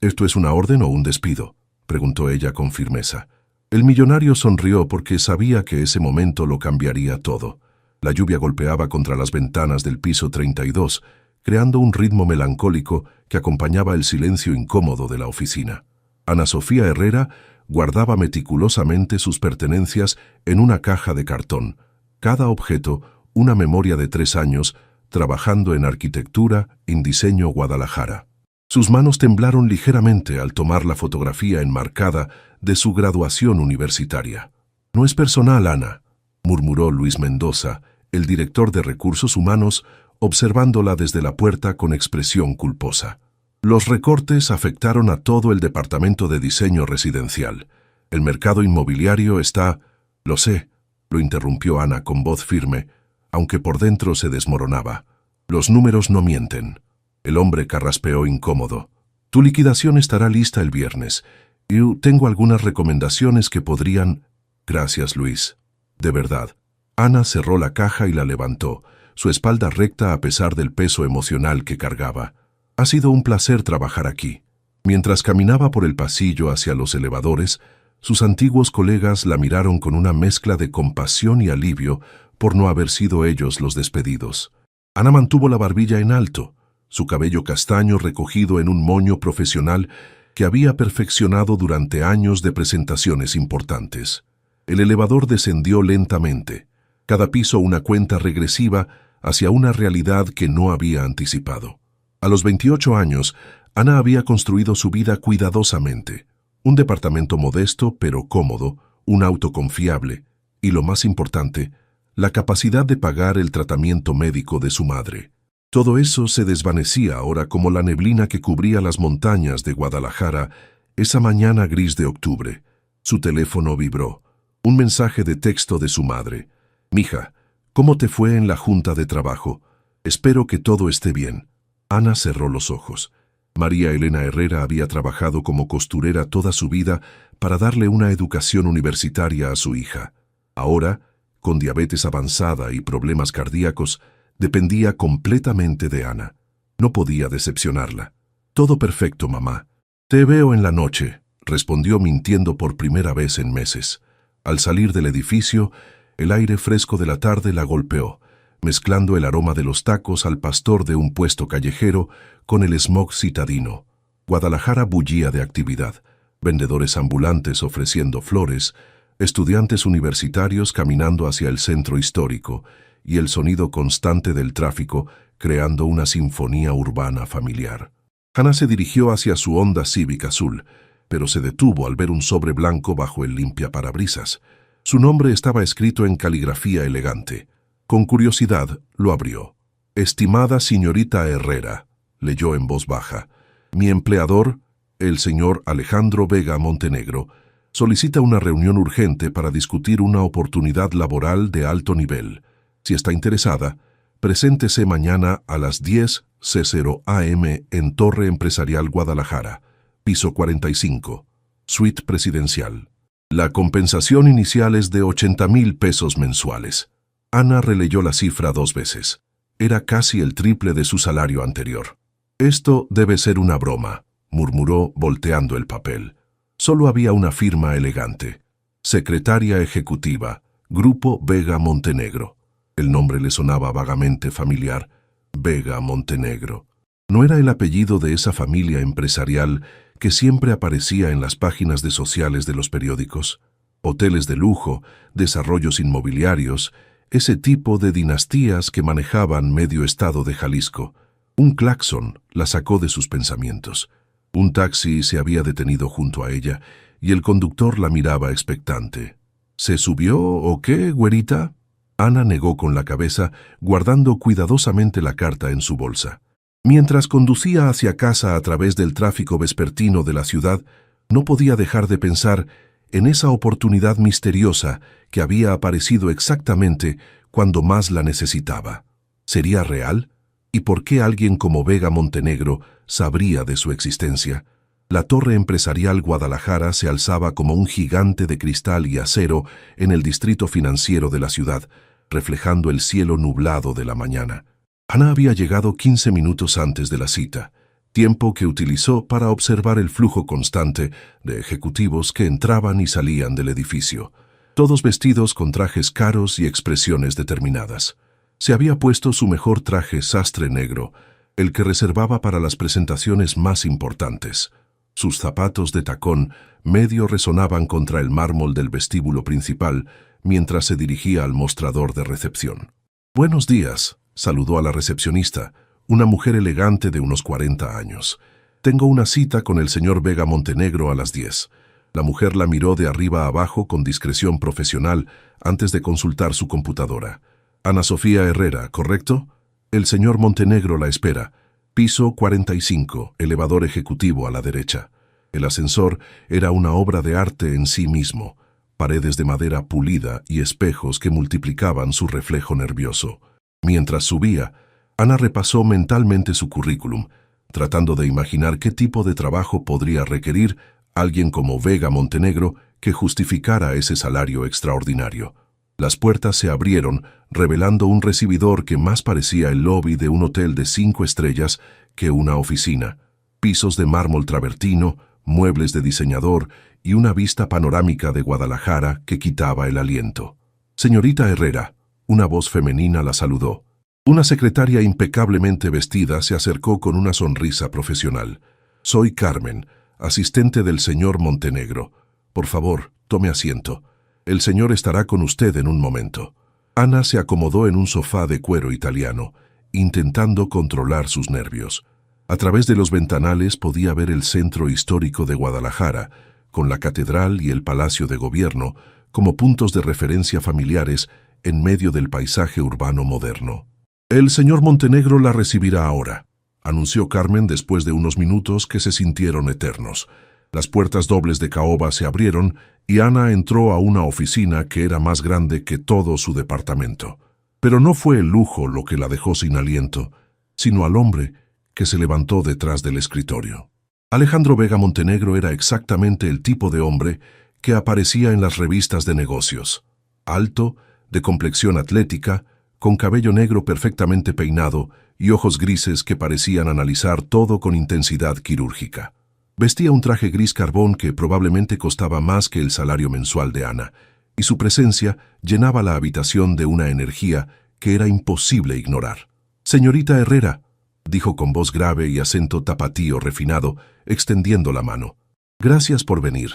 ¿Esto es una orden o un despido?, preguntó ella con firmeza. El millonario sonrió porque sabía que ese momento lo cambiaría todo. La lluvia golpeaba contra las ventanas del piso 32, creando un ritmo melancólico que acompañaba el silencio incómodo de la oficina. Ana Sofía Herrera guardaba meticulosamente sus pertenencias en una caja de cartón. Cada objeto, una memoria de 3 años, trabajando en arquitectura, en diseño Guadalajara. Sus manos temblaron ligeramente al tomar la fotografía enmarcada de su graduación universitaria. «No es personal, Ana», murmuró Luis Mendoza, el director de Recursos Humanos, observándola desde la puerta con expresión culposa. Los recortes afectaron a todo el departamento de diseño residencial. El mercado inmobiliario está... «Lo sé», lo interrumpió Ana con voz firme, aunque por dentro se desmoronaba. «Los números no mienten». El hombre carraspeó incómodo. «Tu liquidación estará lista el viernes. Y tengo algunas recomendaciones que podrían...» «Gracias, Luis. De verdad». Ana cerró la caja y la levantó, su espalda recta a pesar del peso emocional que cargaba. «Ha sido un placer trabajar aquí». Mientras caminaba por el pasillo hacia los elevadores, sus antiguos colegas la miraron con una mezcla de compasión y alivio por no haber sido ellos los despedidos. Ana mantuvo la barbilla en alto, su cabello castaño recogido en un moño profesional que había perfeccionado durante años de presentaciones importantes. El elevador descendió lentamente, cada piso una cuenta regresiva hacia una realidad que no había anticipado. A los 28 años, Ana había construido su vida cuidadosamente. Un departamento modesto pero cómodo, un auto confiable y, lo más importante, la capacidad de pagar el tratamiento médico de su madre. Todo eso se desvanecía ahora como la neblina que cubría las montañas de Guadalajara esa mañana gris de octubre. Su teléfono vibró. Un mensaje de texto de su madre. «Mija, ¿cómo te fue en la junta de trabajo? Espero que todo esté bien». Ana cerró los ojos. María Elena Herrera había trabajado como costurera toda su vida para darle una educación universitaria a su hija. Ahora, con diabetes avanzada y problemas cardíacos, dependía completamente de Ana. No podía decepcionarla. «Todo perfecto, mamá. Te veo en la noche», respondió mintiendo por primera vez en meses. Al salir del edificio, el aire fresco de la tarde la golpeó, mezclando el aroma de los tacos al pastor de un puesto callejero con el smog citadino. Guadalajara bullía de actividad, vendedores ambulantes ofreciendo flores, estudiantes universitarios caminando hacia el centro histórico y el sonido constante del tráfico creando una sinfonía urbana familiar. Ana se dirigió hacia su Honda Civic azul, pero se detuvo al ver un sobre blanco bajo el limpiaparabrisas. Su nombre estaba escrito en caligrafía elegante. Con curiosidad, lo abrió. «Estimada señorita Herrera», leyó en voz baja, «mi empleador, el señor Alejandro Vega Montenegro, solicita una reunión urgente para discutir una oportunidad laboral de alto nivel. Si está interesada, preséntese mañana a las 10:00 a.m. en Torre Empresarial Guadalajara, piso 45, suite presidencial. La compensación inicial es de 80,000 pesos mensuales». Ana releyó la cifra 2 veces. Era casi el triple de su salario anterior. «Esto debe ser una broma», murmuró volteando el papel. Solo había una firma elegante. «Secretaria Ejecutiva, Grupo Vega Montenegro». El nombre le sonaba vagamente familiar. Vega Montenegro. ¿No era el apellido de esa familia empresarial que siempre aparecía en las páginas de sociales de los periódicos? Hoteles de lujo, desarrollos inmobiliarios, ese tipo de dinastías que manejaban medio estado de Jalisco. Un claxon la sacó de sus pensamientos. Un taxi se había detenido junto a ella y el conductor la miraba expectante. «¿Se subió o qué, güerita?». Ana negó con la cabeza, guardando cuidadosamente la carta en su bolsa. Mientras conducía hacia casa a través del tráfico vespertino de la ciudad, no podía dejar de pensar en esa oportunidad misteriosa que había aparecido exactamente cuando más la necesitaba. ¿Sería real? ¿Y por qué alguien como Vega Montenegro sabría de su existencia? La Torre Empresarial Guadalajara se alzaba como un gigante de cristal y acero en el distrito financiero de la ciudad, reflejando el cielo nublado de la mañana. Ana había llegado 15 minutos antes de la cita. tiempo que utilizó para observar el flujo constante de ejecutivos que entraban y salían del edificio, todos vestidos con trajes caros y expresiones determinadas. Se había puesto su mejor traje sastre negro, el que reservaba para las presentaciones más importantes. Sus zapatos de tacón medio resonaban contra el mármol del vestíbulo principal mientras se dirigía al mostrador de recepción. «Buenos días», saludó a la recepcionista, una mujer elegante de unos 40 años. «Tengo una cita con el señor Vega Montenegro a las 10». La mujer la miró de arriba a abajo con discreción profesional antes de consultar su computadora. «Ana Sofía Herrera, ¿correcto? El señor Montenegro la espera. Piso 45, elevador ejecutivo a la derecha». El ascensor era una obra de arte en sí mismo, paredes de madera pulida y espejos que multiplicaban su reflejo nervioso. Mientras subía, Ana repasó mentalmente su currículum, tratando de imaginar qué tipo de trabajo podría requerir alguien como Vega Montenegro que justificara ese salario extraordinario. Las puertas se abrieron, revelando un recibidor que más parecía el lobby de un hotel de 5 estrellas que una oficina. Pisos de mármol travertino, muebles de diseñador y una vista panorámica de Guadalajara que quitaba el aliento. «Señorita Herrera», una voz femenina la saludó. Una secretaria impecablemente vestida se acercó con una sonrisa profesional. «Soy Carmen, asistente del señor Montenegro. Por favor, tome asiento. El señor estará con usted en un momento». Ana se acomodó en un sofá de cuero italiano, intentando controlar sus nervios. A través de los ventanales podía ver el centro histórico de Guadalajara, con la catedral y el palacio de gobierno como puntos de referencia familiares en medio del paisaje urbano moderno. «El señor Montenegro la recibirá ahora», anunció Carmen después de unos minutos que se sintieron eternos. Las puertas dobles de caoba se abrieron y Ana entró a una oficina que era más grande que todo su departamento. Pero no fue el lujo lo que la dejó sin aliento, sino al hombre que se levantó detrás del escritorio. Alejandro Vega Montenegro era exactamente el tipo de hombre que aparecía en las revistas de negocios. Alto, de complexión atlética, con cabello negro perfectamente peinado y ojos grises que parecían analizar todo con intensidad quirúrgica. Vestía un traje gris carbón que probablemente costaba más que el salario mensual de Ana, y su presencia llenaba la habitación de una energía que era imposible ignorar. «Señorita Herrera», dijo con voz grave y acento tapatío refinado, extendiendo la mano. «Gracias por venir».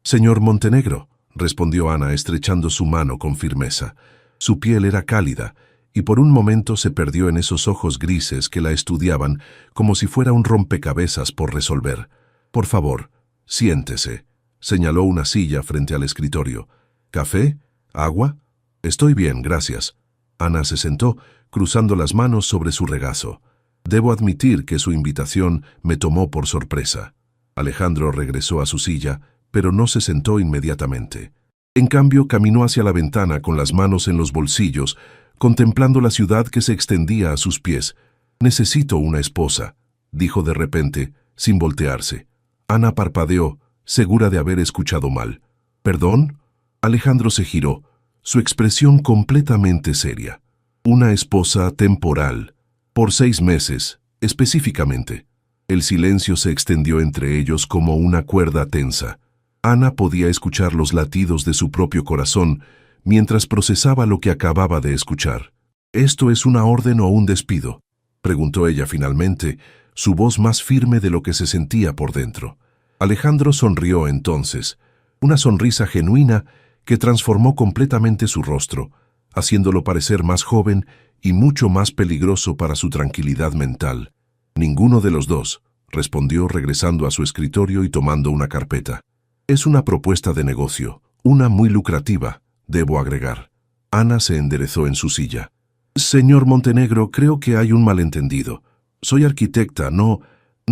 «Señor Montenegro», respondió Ana estrechando su mano con firmeza. Su piel era cálida, y por un momento se perdió en esos ojos grises que la estudiaban como si fuera un rompecabezas por resolver. «Por favor, siéntese», señaló una silla frente al escritorio. «¿Café? ¿Agua?» «Estoy bien, gracias». Ana se sentó, cruzando las manos sobre su regazo. «Debo admitir que su invitación me tomó por sorpresa». Alejandro regresó a su silla, pero no se sentó inmediatamente. En cambio, caminó hacia la ventana con las manos en los bolsillos, contemplando la ciudad que se extendía a sus pies. «Necesito una esposa», dijo de repente, sin voltearse. Ana parpadeó, segura de haber escuchado mal. «¿Perdón?» Alejandro se giró, su expresión completamente seria. «Una esposa temporal. Por 6 meses, específicamente». El silencio se extendió entre ellos como una cuerda tensa. Ana podía escuchar los latidos de su propio corazón mientras procesaba lo que acababa de escuchar. «¿Esto es una orden o un despido?», preguntó ella finalmente, su voz más firme de lo que se sentía por dentro. Alejandro sonrió entonces, una sonrisa genuina que transformó completamente su rostro, haciéndolo parecer más joven y mucho más peligroso para su tranquilidad mental. «Ninguno de los dos», respondió regresando a su escritorio y tomando una carpeta. «Es una propuesta de negocio, una muy lucrativa, debo agregar». Ana se enderezó en su silla. «Señor Montenegro, creo que hay un malentendido. Soy arquitecta, no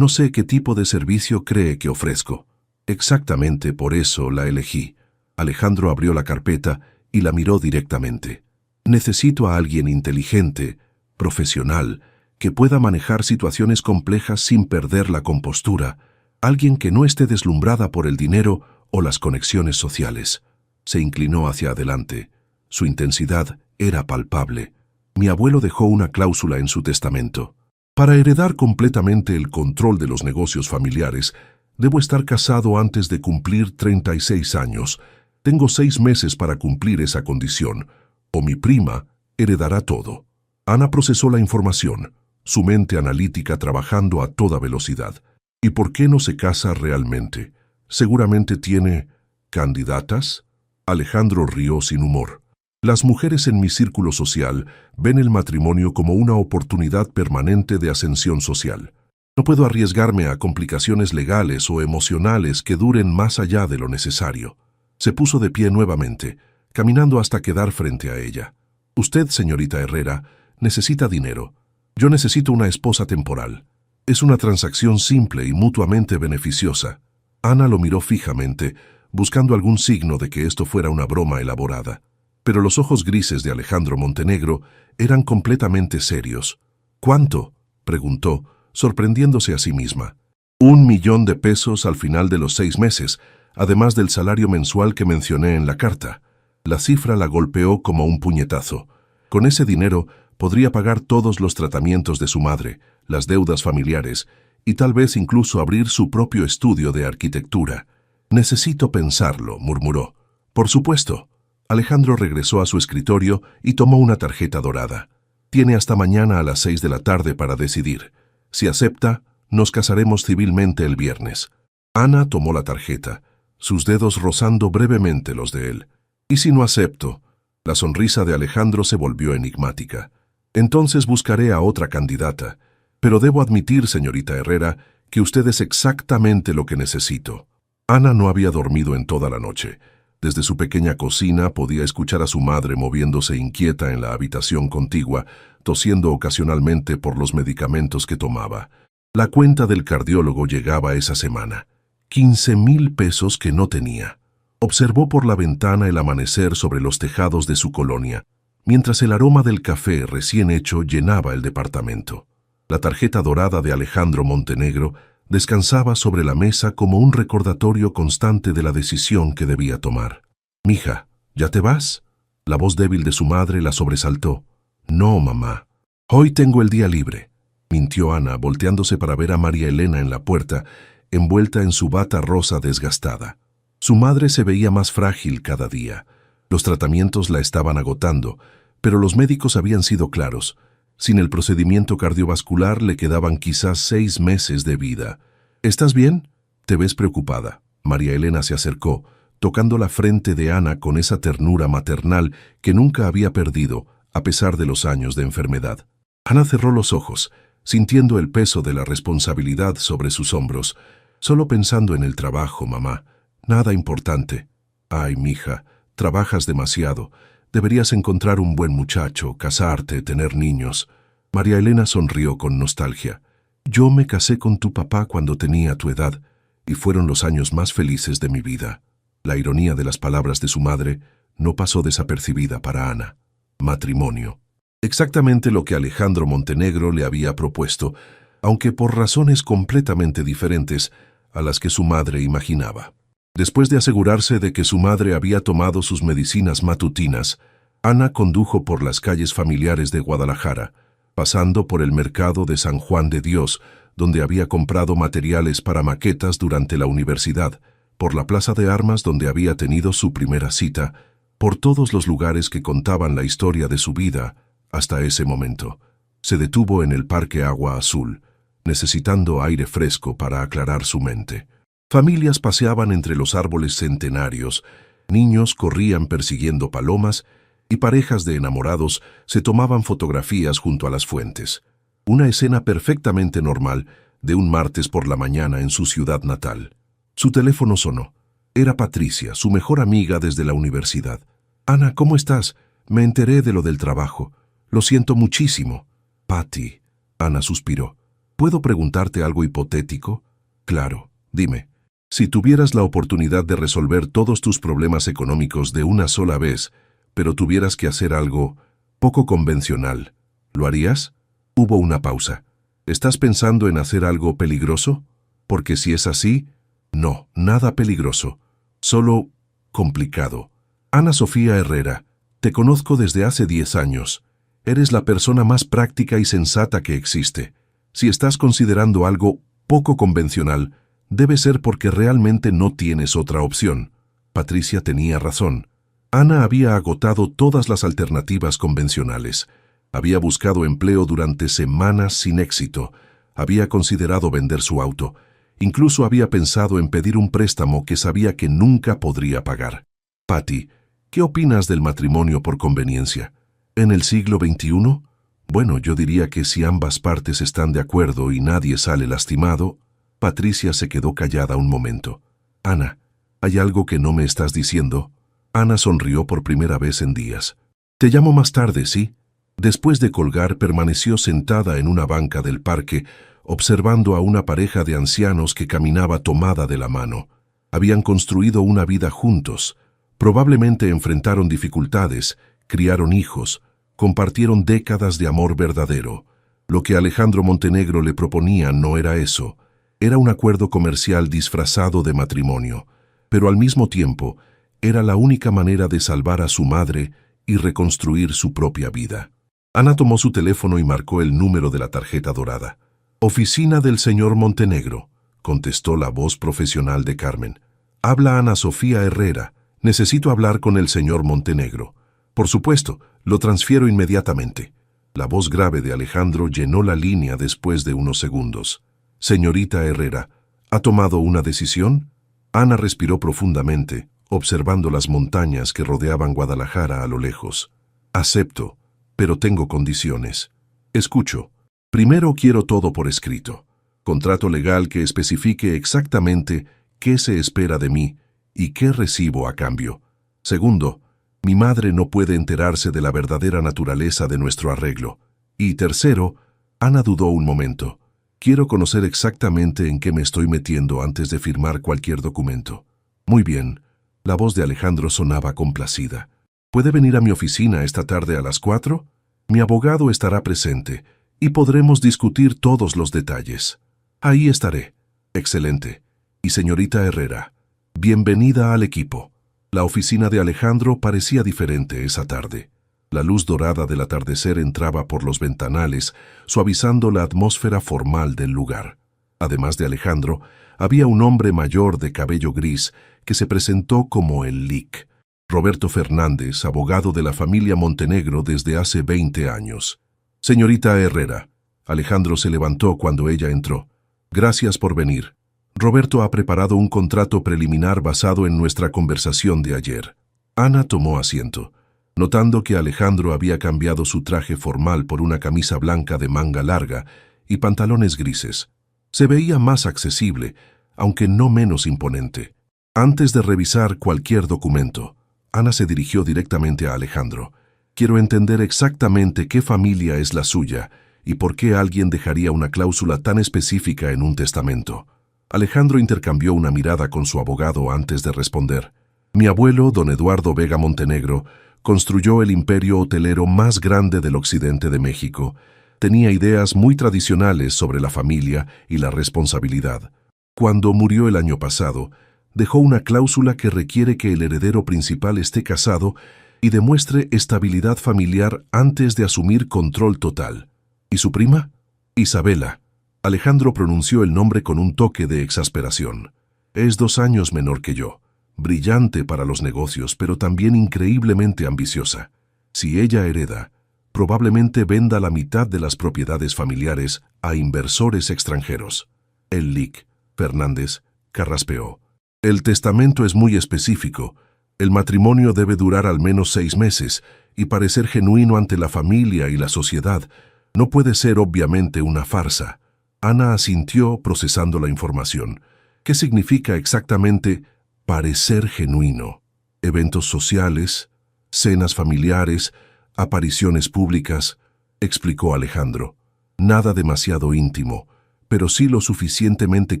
sé qué tipo de servicio cree que ofrezco». «Exactamente por eso la elegí». Alejandro abrió la carpeta y la miró directamente. «Necesito a alguien inteligente, profesional, que pueda manejar situaciones complejas sin perder la compostura, alguien que no esté deslumbrada por el dinero o las conexiones sociales». Se inclinó hacia adelante. Su intensidad era palpable. «Mi abuelo dejó una cláusula en su testamento. Para heredar completamente el control de los negocios familiares, debo estar casado antes de cumplir 36 años. Tengo 6 meses para cumplir esa condición, o mi prima heredará todo. Ana procesó la información, su mente analítica trabajando a toda velocidad. ¿Y por qué no se casa realmente? Seguramente tiene candidatas. Alejandro rió sin humor. Las mujeres en mi círculo social ven el matrimonio como una oportunidad permanente de ascensión social. No puedo arriesgarme a complicaciones legales o emocionales que duren más allá de lo necesario. Se puso de pie nuevamente, caminando hasta quedar frente a ella. Usted, señorita Herrera, necesita dinero. Yo necesito una esposa temporal. Es una transacción simple y mutuamente beneficiosa. Ana lo miró fijamente, buscando algún signo de que esto fuera una broma elaborada. Pero los ojos grises de Alejandro Montenegro eran completamente serios. ¿Cuánto?, preguntó, sorprendiéndose a sí misma. 1.000.000 de pesos al final de los 6 meses, además del salario mensual que mencioné en la carta. La cifra la golpeó como un puñetazo. Con ese dinero podría pagar todos los tratamientos de su madre, las deudas familiares, y tal vez incluso abrir su propio estudio de arquitectura. Necesito pensarlo, murmuró. Por supuesto. Alejandro regresó a su escritorio y tomó una tarjeta dorada. Tiene hasta mañana a las 6 de la tarde para decidir. Si acepta, nos casaremos civilmente el viernes. Ana tomó la tarjeta, sus dedos rozando brevemente los de él. ¿Y si no acepto? La sonrisa de Alejandro se volvió enigmática. Entonces buscaré a otra candidata. Pero debo admitir, señorita Herrera, que usted es exactamente lo que necesito. Ana no había dormido en toda la noche. Desde su pequeña cocina podía escuchar a su madre moviéndose inquieta en la habitación contigua, tosiendo ocasionalmente por los medicamentos que tomaba. La cuenta del cardiólogo llegaba esa semana. 15.000 pesos que no tenía. Observó por la ventana el amanecer sobre los tejados de su colonia, mientras el aroma del café recién hecho llenaba el departamento. La tarjeta dorada de Alejandro Montenegro descansaba sobre la mesa como un recordatorio constante de la decisión que debía tomar. «Mija, ¿ya te vas?». La voz débil de su madre la sobresaltó. «No, mamá. Hoy tengo el día libre», mintió Ana, volteándose para ver a María Elena en la puerta, envuelta en su bata rosa desgastada. Su madre se veía más frágil cada día. Los tratamientos la estaban agotando, pero los médicos habían sido claros. Sin el procedimiento cardiovascular le quedaban quizás 6 meses de vida. «¿Estás bien? Te ves preocupada». María Elena se acercó, tocando la frente de Ana con esa ternura maternal que nunca había perdido, a pesar de los años de enfermedad. Ana cerró los ojos, sintiendo el peso de la responsabilidad sobre sus hombros. «Solo pensando en el trabajo, mamá. Nada importante». «Ay, mija, trabajas demasiado. Deberías encontrar un buen muchacho, casarte, tener niños». María Elena sonrió con nostalgia. «Yo me casé con tu papá cuando tenía tu edad, y fueron los años más felices de mi vida». La ironía de las palabras de su madre no pasó desapercibida para Ana. Matrimonio. Exactamente lo que Alejandro Montenegro le había propuesto, aunque por razones completamente diferentes a las que su madre imaginaba. Después de asegurarse de que su madre había tomado sus medicinas matutinas, Ana condujo por las calles familiares de Guadalajara, pasando por el mercado de San Juan de Dios, donde había comprado materiales para maquetas durante la universidad, por la plaza de armas donde había tenido su primera cita, por todos los lugares que contaban la historia de su vida hasta ese momento. Se detuvo en el Parque Agua Azul, necesitando aire fresco para aclarar su mente. Familias paseaban entre los árboles centenarios, niños corrían persiguiendo palomas y parejas de enamorados se tomaban fotografías junto a las fuentes. Una escena perfectamente normal de un martes por la mañana en su ciudad natal. Su teléfono sonó. Era Patricia, su mejor amiga desde la universidad. «Ana, ¿cómo estás? Me enteré de lo del trabajo. Lo siento muchísimo». «Patty», Ana suspiró. «¿Puedo preguntarte algo hipotético?» «Claro, dime». Si tuvieras la oportunidad de resolver todos tus problemas económicos de una sola vez, pero tuvieras que hacer algo poco convencional, ¿lo harías? Hubo una pausa. ¿Estás pensando en hacer algo peligroso? Porque si es así, no, nada peligroso, solo complicado. Ana Sofía Herrera, te conozco desde hace 10 años. Eres la persona más práctica y sensata que existe. Si estás considerando algo poco convencional, debe ser porque realmente no tienes otra opción. Patricia tenía razón. Ana había agotado todas las alternativas convencionales. Había buscado empleo durante semanas sin éxito. Había considerado vender su auto. Incluso había pensado en pedir un préstamo que sabía que nunca podría pagar. Patty, ¿qué opinas del matrimonio por conveniencia? ¿En el siglo XXI? Bueno, yo diría que si ambas partes están de acuerdo y nadie sale lastimado. Patricia se quedó callada un momento. Ana, ¿hay algo que no me estás diciendo? Ana sonrió por primera vez en días. Te llamo más tarde, ¿sí? Después de colgar, permaneció sentada en una banca del parque, observando a una pareja de ancianos que caminaba tomada de la mano. Habían construido una vida juntos. Probablemente enfrentaron dificultades, criaron hijos, compartieron décadas de amor verdadero. Lo que Alejandro Montenegro le proponía no era eso. Era un acuerdo comercial disfrazado de matrimonio, pero al mismo tiempo era la única manera de salvar a su madre y reconstruir su propia vida. Ana tomó su teléfono y marcó el número de la tarjeta dorada. «Oficina del señor Montenegro», contestó la voz profesional de Carmen. «Habla Ana Sofía Herrera. Necesito hablar con el señor Montenegro». «Por supuesto, lo transfiero inmediatamente». La voz grave de Alejandro llenó la línea después de unos segundos. «Señorita Herrera, ¿ha tomado una decisión?» Ana respiró profundamente, observando las montañas que rodeaban Guadalajara a lo lejos. «Acepto, pero tengo condiciones. Escucho. Primero quiero todo por escrito. Contrato legal que especifique exactamente qué se espera de mí y qué recibo a cambio. Segundo, mi madre no puede enterarse de la verdadera naturaleza de nuestro arreglo. Y tercero, Ana dudó un momento. Quiero conocer exactamente en qué me estoy metiendo antes de firmar cualquier documento. Muy bien. La voz de Alejandro sonaba complacida. ¿Puede venir a mi oficina esta tarde a las 4? Mi abogado estará presente y podremos discutir todos los detalles. Ahí estaré. Excelente. Y señorita Herrera, bienvenida al equipo. La oficina de Alejandro parecía diferente esa tarde. La luz dorada del atardecer entraba por los ventanales, suavizando la atmósfera formal del lugar. Además de Alejandro, había un hombre mayor de cabello gris que se presentó como el LIC. Roberto Fernández, abogado de la familia Montenegro desde hace 20 años. «Señorita Herrera». Alejandro se levantó cuando ella entró. «Gracias por venir. Roberto ha preparado un contrato preliminar basado en nuestra conversación de ayer». Ana tomó asiento, notando que Alejandro había cambiado su traje formal por una camisa blanca de manga larga y pantalones grises. Se veía más accesible, aunque no menos imponente. Antes de revisar cualquier documento, Ana se dirigió directamente a Alejandro. «Quiero entender exactamente qué familia es la suya y por qué alguien dejaría una cláusula tan específica en un testamento». Alejandro intercambió una mirada con su abogado antes de responder. «Mi abuelo, don Eduardo Vega Montenegro, construyó el imperio hotelero más grande del occidente de México. Tenía ideas muy tradicionales sobre la familia y la responsabilidad. Cuando murió el año pasado, dejó una cláusula que requiere que el heredero principal esté casado y demuestre estabilidad familiar antes de asumir control total. ¿Y su prima? Isabela». Alejandro pronunció el nombre con un toque de exasperación. «Es 2 años menor que yo. Brillante para los negocios, pero también increíblemente ambiciosa. Si ella hereda, probablemente venda la mitad de las propiedades familiares a inversores extranjeros». El LIC, Fernández, carraspeó. «El testamento es muy específico. El matrimonio debe durar al menos 6 meses y parecer genuino ante la familia y la sociedad. No puede ser obviamente una farsa». Ana asintió procesando la información. ¿Qué significa exactamente parecer genuino? ¿Eventos sociales? ¿Cenas familiares? ¿Apariciones públicas? Explicó Alejandro. Nada demasiado íntimo, pero sí lo suficientemente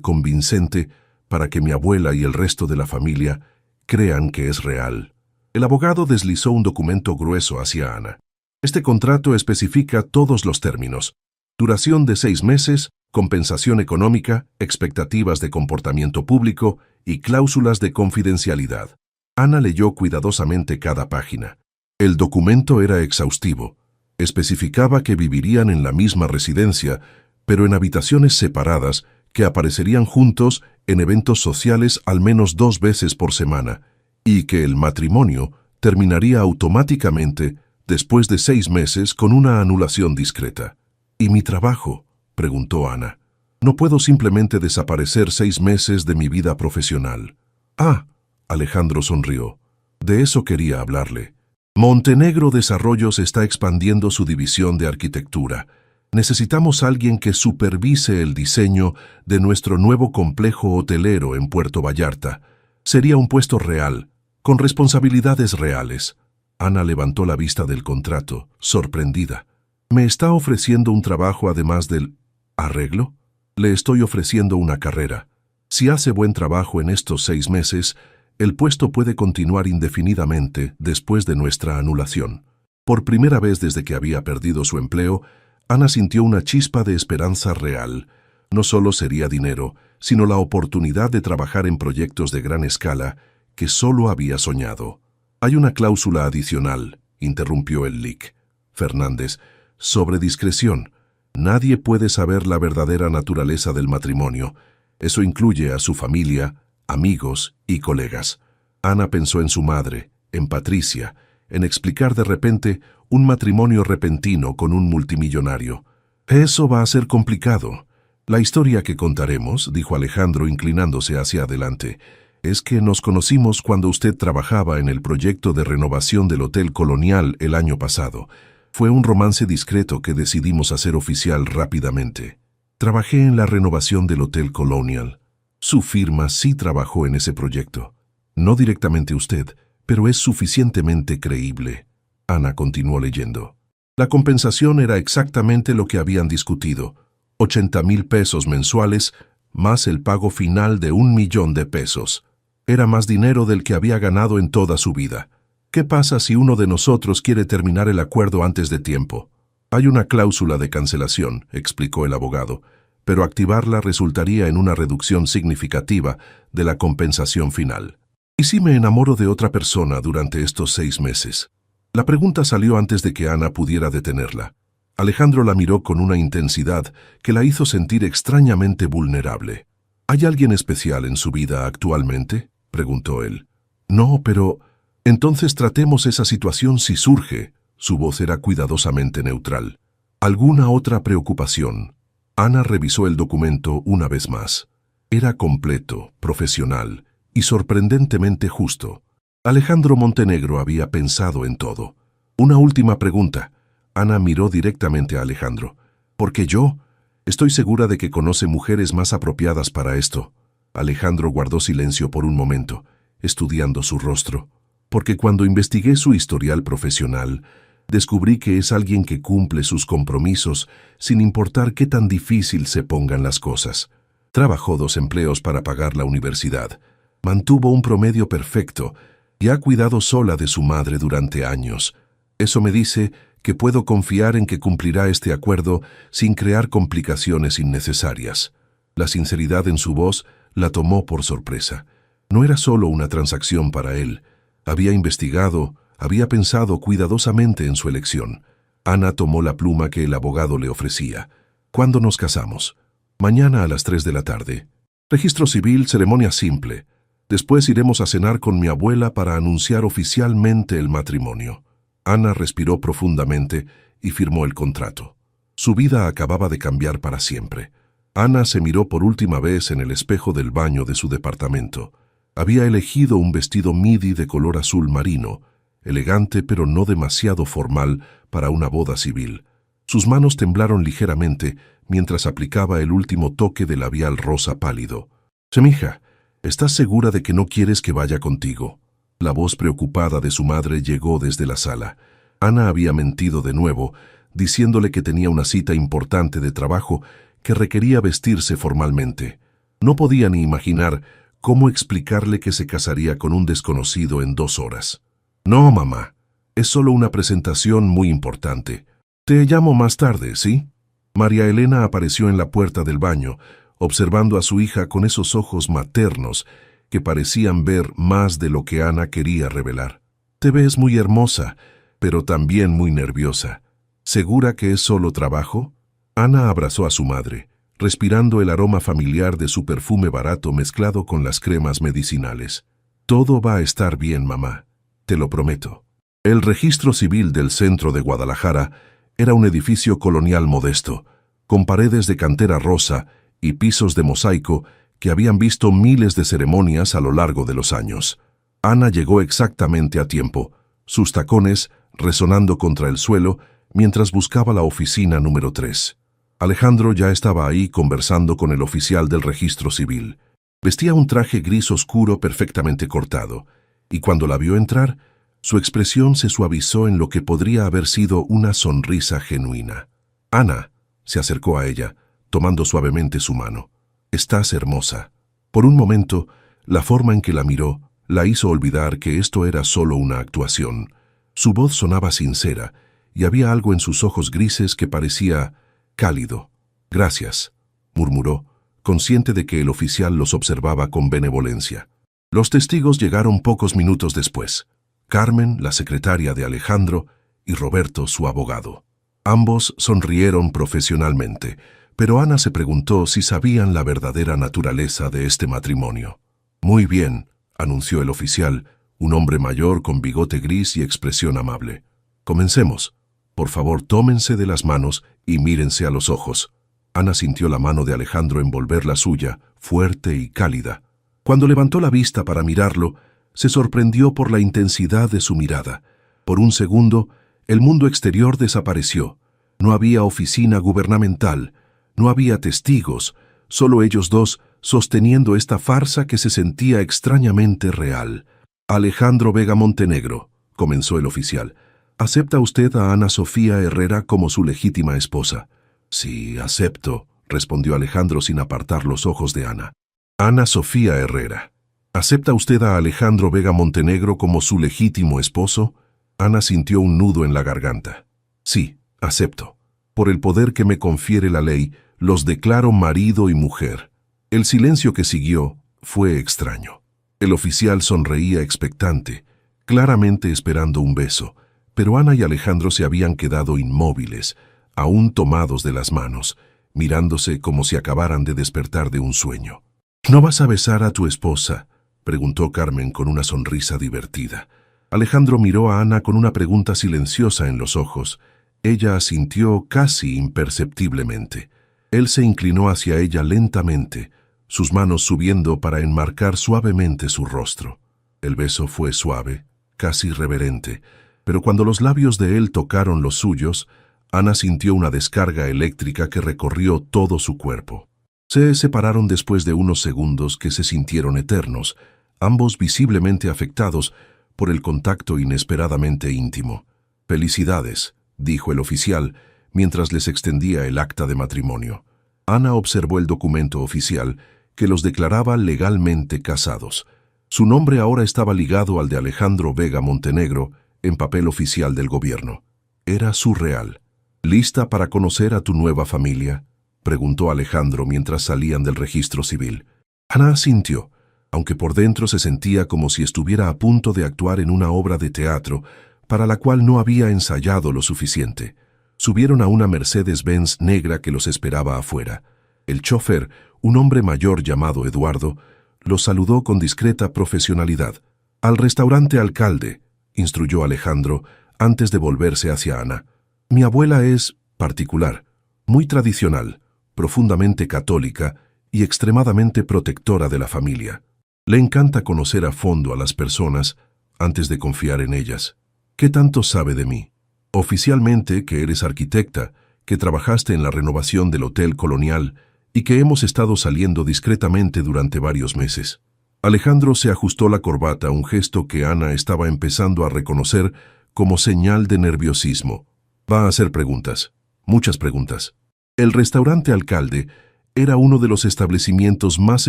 convincente para que mi abuela y el resto de la familia crean que es real. El abogado deslizó un documento grueso hacia Ana. «Este contrato especifica todos los términos. Duración de 6 meses, compensación económica, expectativas de comportamiento público y cláusulas de confidencialidad». Ana leyó cuidadosamente cada página. El documento era exhaustivo. Especificaba que vivirían en la misma residencia, pero en habitaciones separadas que aparecerían juntos en eventos sociales al menos 2 veces por semana, y que el matrimonio terminaría automáticamente después de 6 meses con una anulación discreta. ¿Y mi trabajo?, preguntó Ana. No puedo simplemente desaparecer 6 meses de mi vida profesional. Ah, Alejandro sonrió. De eso quería hablarle. Montenegro Desarrollos está expandiendo su división de arquitectura. Necesitamos alguien que supervise el diseño de nuestro nuevo complejo hotelero en Puerto Vallarta. Sería un puesto real, con responsabilidades reales. Ana levantó la vista del contrato, sorprendida. ¿Me está ofreciendo un trabajo además del arreglo? Le estoy ofreciendo una carrera. Si hace buen trabajo en estos 6 meses, el puesto puede continuar indefinidamente después de nuestra anulación. Por primera vez desde que había perdido su empleo, Ana sintió una chispa de esperanza real. No solo sería dinero, sino la oportunidad de trabajar en proyectos de gran escala que solo había soñado. Hay una cláusula adicional, interrumpió el lic. Fernández, sobre discreción. Nadie puede saber la verdadera naturaleza del matrimonio. Eso incluye a su familia, amigos y colegas. Ana pensó en su madre, en Patricia, en explicar de repente un matrimonio repentino con un multimillonario. Eso va a ser complicado. La historia que contaremos, dijo Alejandro inclinándose hacia adelante, es que nos conocimos cuando usted trabajaba en el proyecto de renovación del Hotel Colonial el año pasado. Fue un romance discreto que decidimos hacer oficial rápidamente. Trabajé en la renovación del Hotel Colonial. Su firma sí trabajó en ese proyecto. No directamente usted, pero es suficientemente creíble. Ana continuó leyendo. La compensación era exactamente lo que habían discutido. 80,000 pesos mensuales, más el pago final de 1,000,000 de pesos. Era más dinero del que había ganado en toda su vida. ¿Qué pasa si uno de nosotros quiere terminar el acuerdo antes de tiempo? Hay una cláusula de cancelación, explicó el abogado, pero activarla resultaría en una reducción significativa de la compensación final. ¿Y si me enamoro de otra persona durante estos 6 meses? La pregunta salió antes de que Ana pudiera detenerla. Alejandro la miró con una intensidad que la hizo sentir extrañamente vulnerable. ¿Hay alguien especial en su vida actualmente?, preguntó él. No, pero entonces tratemos esa situación si surge. Su voz era cuidadosamente neutral. ¿Alguna otra preocupación? Ana revisó el documento una vez más. Era completo, profesional y sorprendentemente justo. Alejandro Montenegro había pensado en todo. Una última pregunta. Ana miró directamente a Alejandro. ¿Por qué yo? Estoy segura de que conoce mujeres más apropiadas para esto. Alejandro guardó silencio por un momento, estudiando su rostro. Porque cuando investigué su historial profesional, descubrí que es alguien que cumple sus compromisos sin importar qué tan difícil se pongan las cosas. Trabajó 2 empleos para pagar la universidad. Mantuvo un promedio perfecto y ha cuidado sola de su madre durante años. Eso me dice que puedo confiar en que cumplirá este acuerdo sin crear complicaciones innecesarias. La sinceridad en su voz la tomó por sorpresa. No era solo una transacción para él. Había investigado, había pensado cuidadosamente en su elección. Ana tomó la pluma que el abogado le ofrecía. ¿Cuándo nos casamos? Mañana a las 3 de la tarde. Registro civil, ceremonia simple. Después iremos a cenar con mi abuela para anunciar oficialmente el matrimonio. Ana respiró profundamente y firmó el contrato. Su vida acababa de cambiar para siempre. Ana se miró por última vez en el espejo del baño de su departamento. Había elegido un vestido midi de color azul marino, elegante pero no demasiado formal para una boda civil. Sus manos temblaron ligeramente mientras aplicaba el último toque de labial rosa pálido. «Semija, ¿estás segura de que no quieres que vaya contigo?» La voz preocupada de su madre llegó desde la sala. Ana había mentido de nuevo, diciéndole que tenía una cita importante de trabajo que requería vestirse formalmente. No podía ni imaginar cómo explicarle que se casaría con un desconocido en 2 horas. «No, mamá, es solo una presentación muy importante. Te llamo más tarde, ¿sí?» María Elena apareció en la puerta del baño, observando a su hija con esos ojos maternos que parecían ver más de lo que Ana quería revelar. «Te ves muy hermosa, pero también muy nerviosa. ¿Segura que es solo trabajo?» Ana abrazó a su madre, respirando el aroma familiar de su perfume barato mezclado con las cremas medicinales. Todo va a estar bien, mamá, te lo prometo. El registro civil del centro de Guadalajara era un edificio colonial modesto, con paredes de cantera rosa y pisos de mosaico que habían visto miles de ceremonias a lo largo de los años. Ana llegó exactamente a tiempo, sus tacones resonando contra el suelo mientras buscaba la oficina número 3. Alejandro ya estaba ahí conversando con el oficial del registro civil. Vestía un traje gris oscuro perfectamente cortado, y cuando la vio entrar, su expresión se suavizó en lo que podría haber sido una sonrisa genuina. Ana se acercó a ella, tomando suavemente su mano. «Estás hermosa». Por un momento, la forma en que la miró la hizo olvidar que esto era solo una actuación. Su voz sonaba sincera, y había algo en sus ojos grises que parecía cálido. «Gracias», murmuró, consciente de que el oficial los observaba con benevolencia. Los testigos llegaron pocos minutos después. Carmen, la secretaria de Alejandro, y Roberto, su abogado. Ambos sonrieron profesionalmente, pero Ana se preguntó si sabían la verdadera naturaleza de este matrimonio. «Muy bien», anunció el oficial, un hombre mayor con bigote gris y expresión amable. «Comencemos. Por favor, tómense de las manos y mírense a los ojos». Ana sintió la mano de Alejandro envolver la suya, fuerte y cálida. Cuando levantó la vista para mirarlo, se sorprendió por la intensidad de su mirada. Por un segundo, el mundo exterior desapareció. No había oficina gubernamental, no había testigos, solo ellos dos sosteniendo esta farsa que se sentía extrañamente real. «Alejandro Vega Montenegro», comenzó el oficial, «¿acepta usted a Ana Sofía Herrera como su legítima esposa?» «Sí, acepto», respondió Alejandro sin apartar los ojos de Ana. «Ana Sofía Herrera, ¿acepta usted a Alejandro Vega Montenegro como su legítimo esposo?» Ana sintió un nudo en la garganta. «Sí, acepto. Por el poder que me confiere la ley, los declaro marido y mujer». El silencio que siguió fue extraño. El oficial sonreía expectante, claramente esperando un beso, pero Ana y Alejandro se habían quedado inmóviles, aún tomados de las manos, mirándose como si acabaran de despertar de un sueño. «¿No vas a besar a tu esposa?», preguntó Carmen con una sonrisa divertida. Alejandro miró a Ana con una pregunta silenciosa en los ojos. Ella asintió casi imperceptiblemente. Él se inclinó hacia ella lentamente, sus manos subiendo para enmarcar suavemente su rostro. El beso fue suave, casi reverente, pero cuando los labios de él tocaron los suyos, Ana sintió una descarga eléctrica que recorrió todo su cuerpo. Se separaron después de unos segundos que se sintieron eternos, ambos visiblemente afectados por el contacto inesperadamente íntimo. «Felicidades», dijo el oficial, mientras les extendía el acta de matrimonio. Ana observó el documento oficial que los declaraba legalmente casados. Su nombre ahora estaba ligado al de Alejandro Vega Montenegro en papel oficial del gobierno. Era surreal. «¿Lista para conocer a tu nueva familia?», preguntó Alejandro mientras salían del registro civil. Ana asintió, aunque por dentro se sentía como si estuviera a punto de actuar en una obra de teatro para la cual no había ensayado lo suficiente. Subieron a una Mercedes-Benz negra que los esperaba afuera. El chofer, un hombre mayor llamado Eduardo, los saludó con discreta profesionalidad. «Al restaurante Alcalde», instruyó Alejandro antes de volverse hacia Ana. «Mi abuela es particular, muy tradicional, profundamente católica y extremadamente protectora de la familia. Le encanta conocer a fondo a las personas antes de confiar en ellas. ¿Qué tanto sabe de mí? Oficialmente que eres arquitecta, que trabajaste en la renovación del Hotel Colonial y que hemos estado saliendo discretamente durante varios meses». Alejandro se ajustó la corbata, un gesto que Ana estaba empezando a reconocer como señal de nerviosismo. «Va a hacer preguntas, muchas preguntas». El restaurante Alcalde era uno de los establecimientos más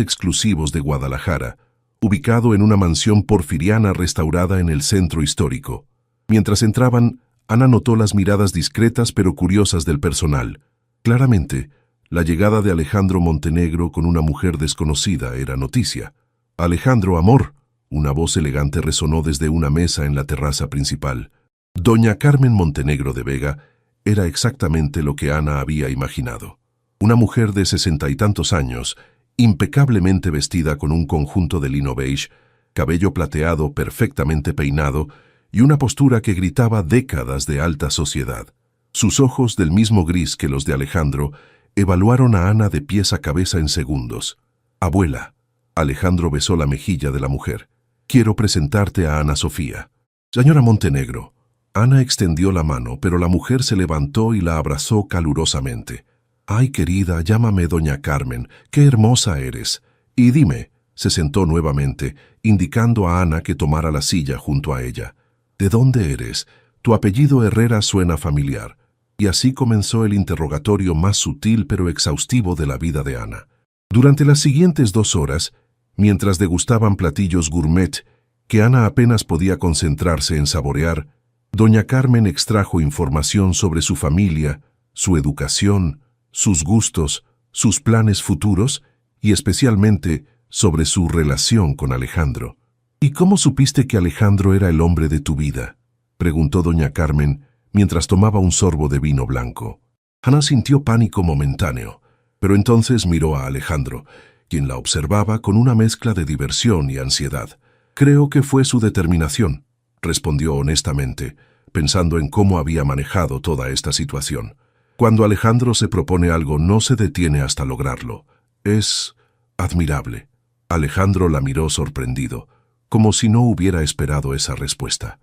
exclusivos de Guadalajara, ubicado en una mansión porfiriana restaurada en el centro histórico. Mientras entraban, Ana notó las miradas discretas pero curiosas del personal. Claramente, la llegada de Alejandro Montenegro con una mujer desconocida era noticia. «Alejandro, amor», una voz elegante resonó desde una mesa en la terraza principal. Doña Carmen Montenegro de Vega Era exactamente lo que Ana había imaginado. Una mujer de 60 y tantos años, impecablemente vestida con un conjunto de lino beige, cabello plateado perfectamente peinado y una postura que gritaba décadas de alta sociedad. Sus ojos, del mismo gris que los de Alejandro, evaluaron a Ana de pies a cabeza en segundos. «Abuela». Alejandro besó la mejilla de la mujer. «Quiero presentarte a Ana Sofía». «Señora Montenegro». Ana extendió la mano, pero la mujer se levantó y la abrazó calurosamente. «Ay, querida, llámame doña Carmen, qué hermosa eres. Y dime», se sentó nuevamente, indicando a Ana que tomara la silla junto a ella. «¿De dónde eres? Tu apellido Herrera suena familiar». Y así comenzó el interrogatorio más sutil pero exhaustivo de la vida de Ana. Durante las siguientes 2 horas, mientras degustaban platillos gourmet que Ana apenas podía concentrarse en saborear, doña Carmen extrajo información sobre su familia, su educación, sus gustos, sus planes futuros y especialmente sobre su relación con Alejandro. «¿Y cómo supiste que Alejandro era el hombre de tu vida?», preguntó doña Carmen mientras tomaba un sorbo de vino blanco. Ana sintió pánico momentáneo, pero entonces miró a Alejandro, quien la observaba con una mezcla de diversión y ansiedad. «Creo que fue su determinación», respondió honestamente, pensando en cómo había manejado toda esta situación. Cuando Alejandro se propone algo, no se detiene hasta lograrlo. Es admirable. Alejandro la miró sorprendido, como si no hubiera esperado esa respuesta.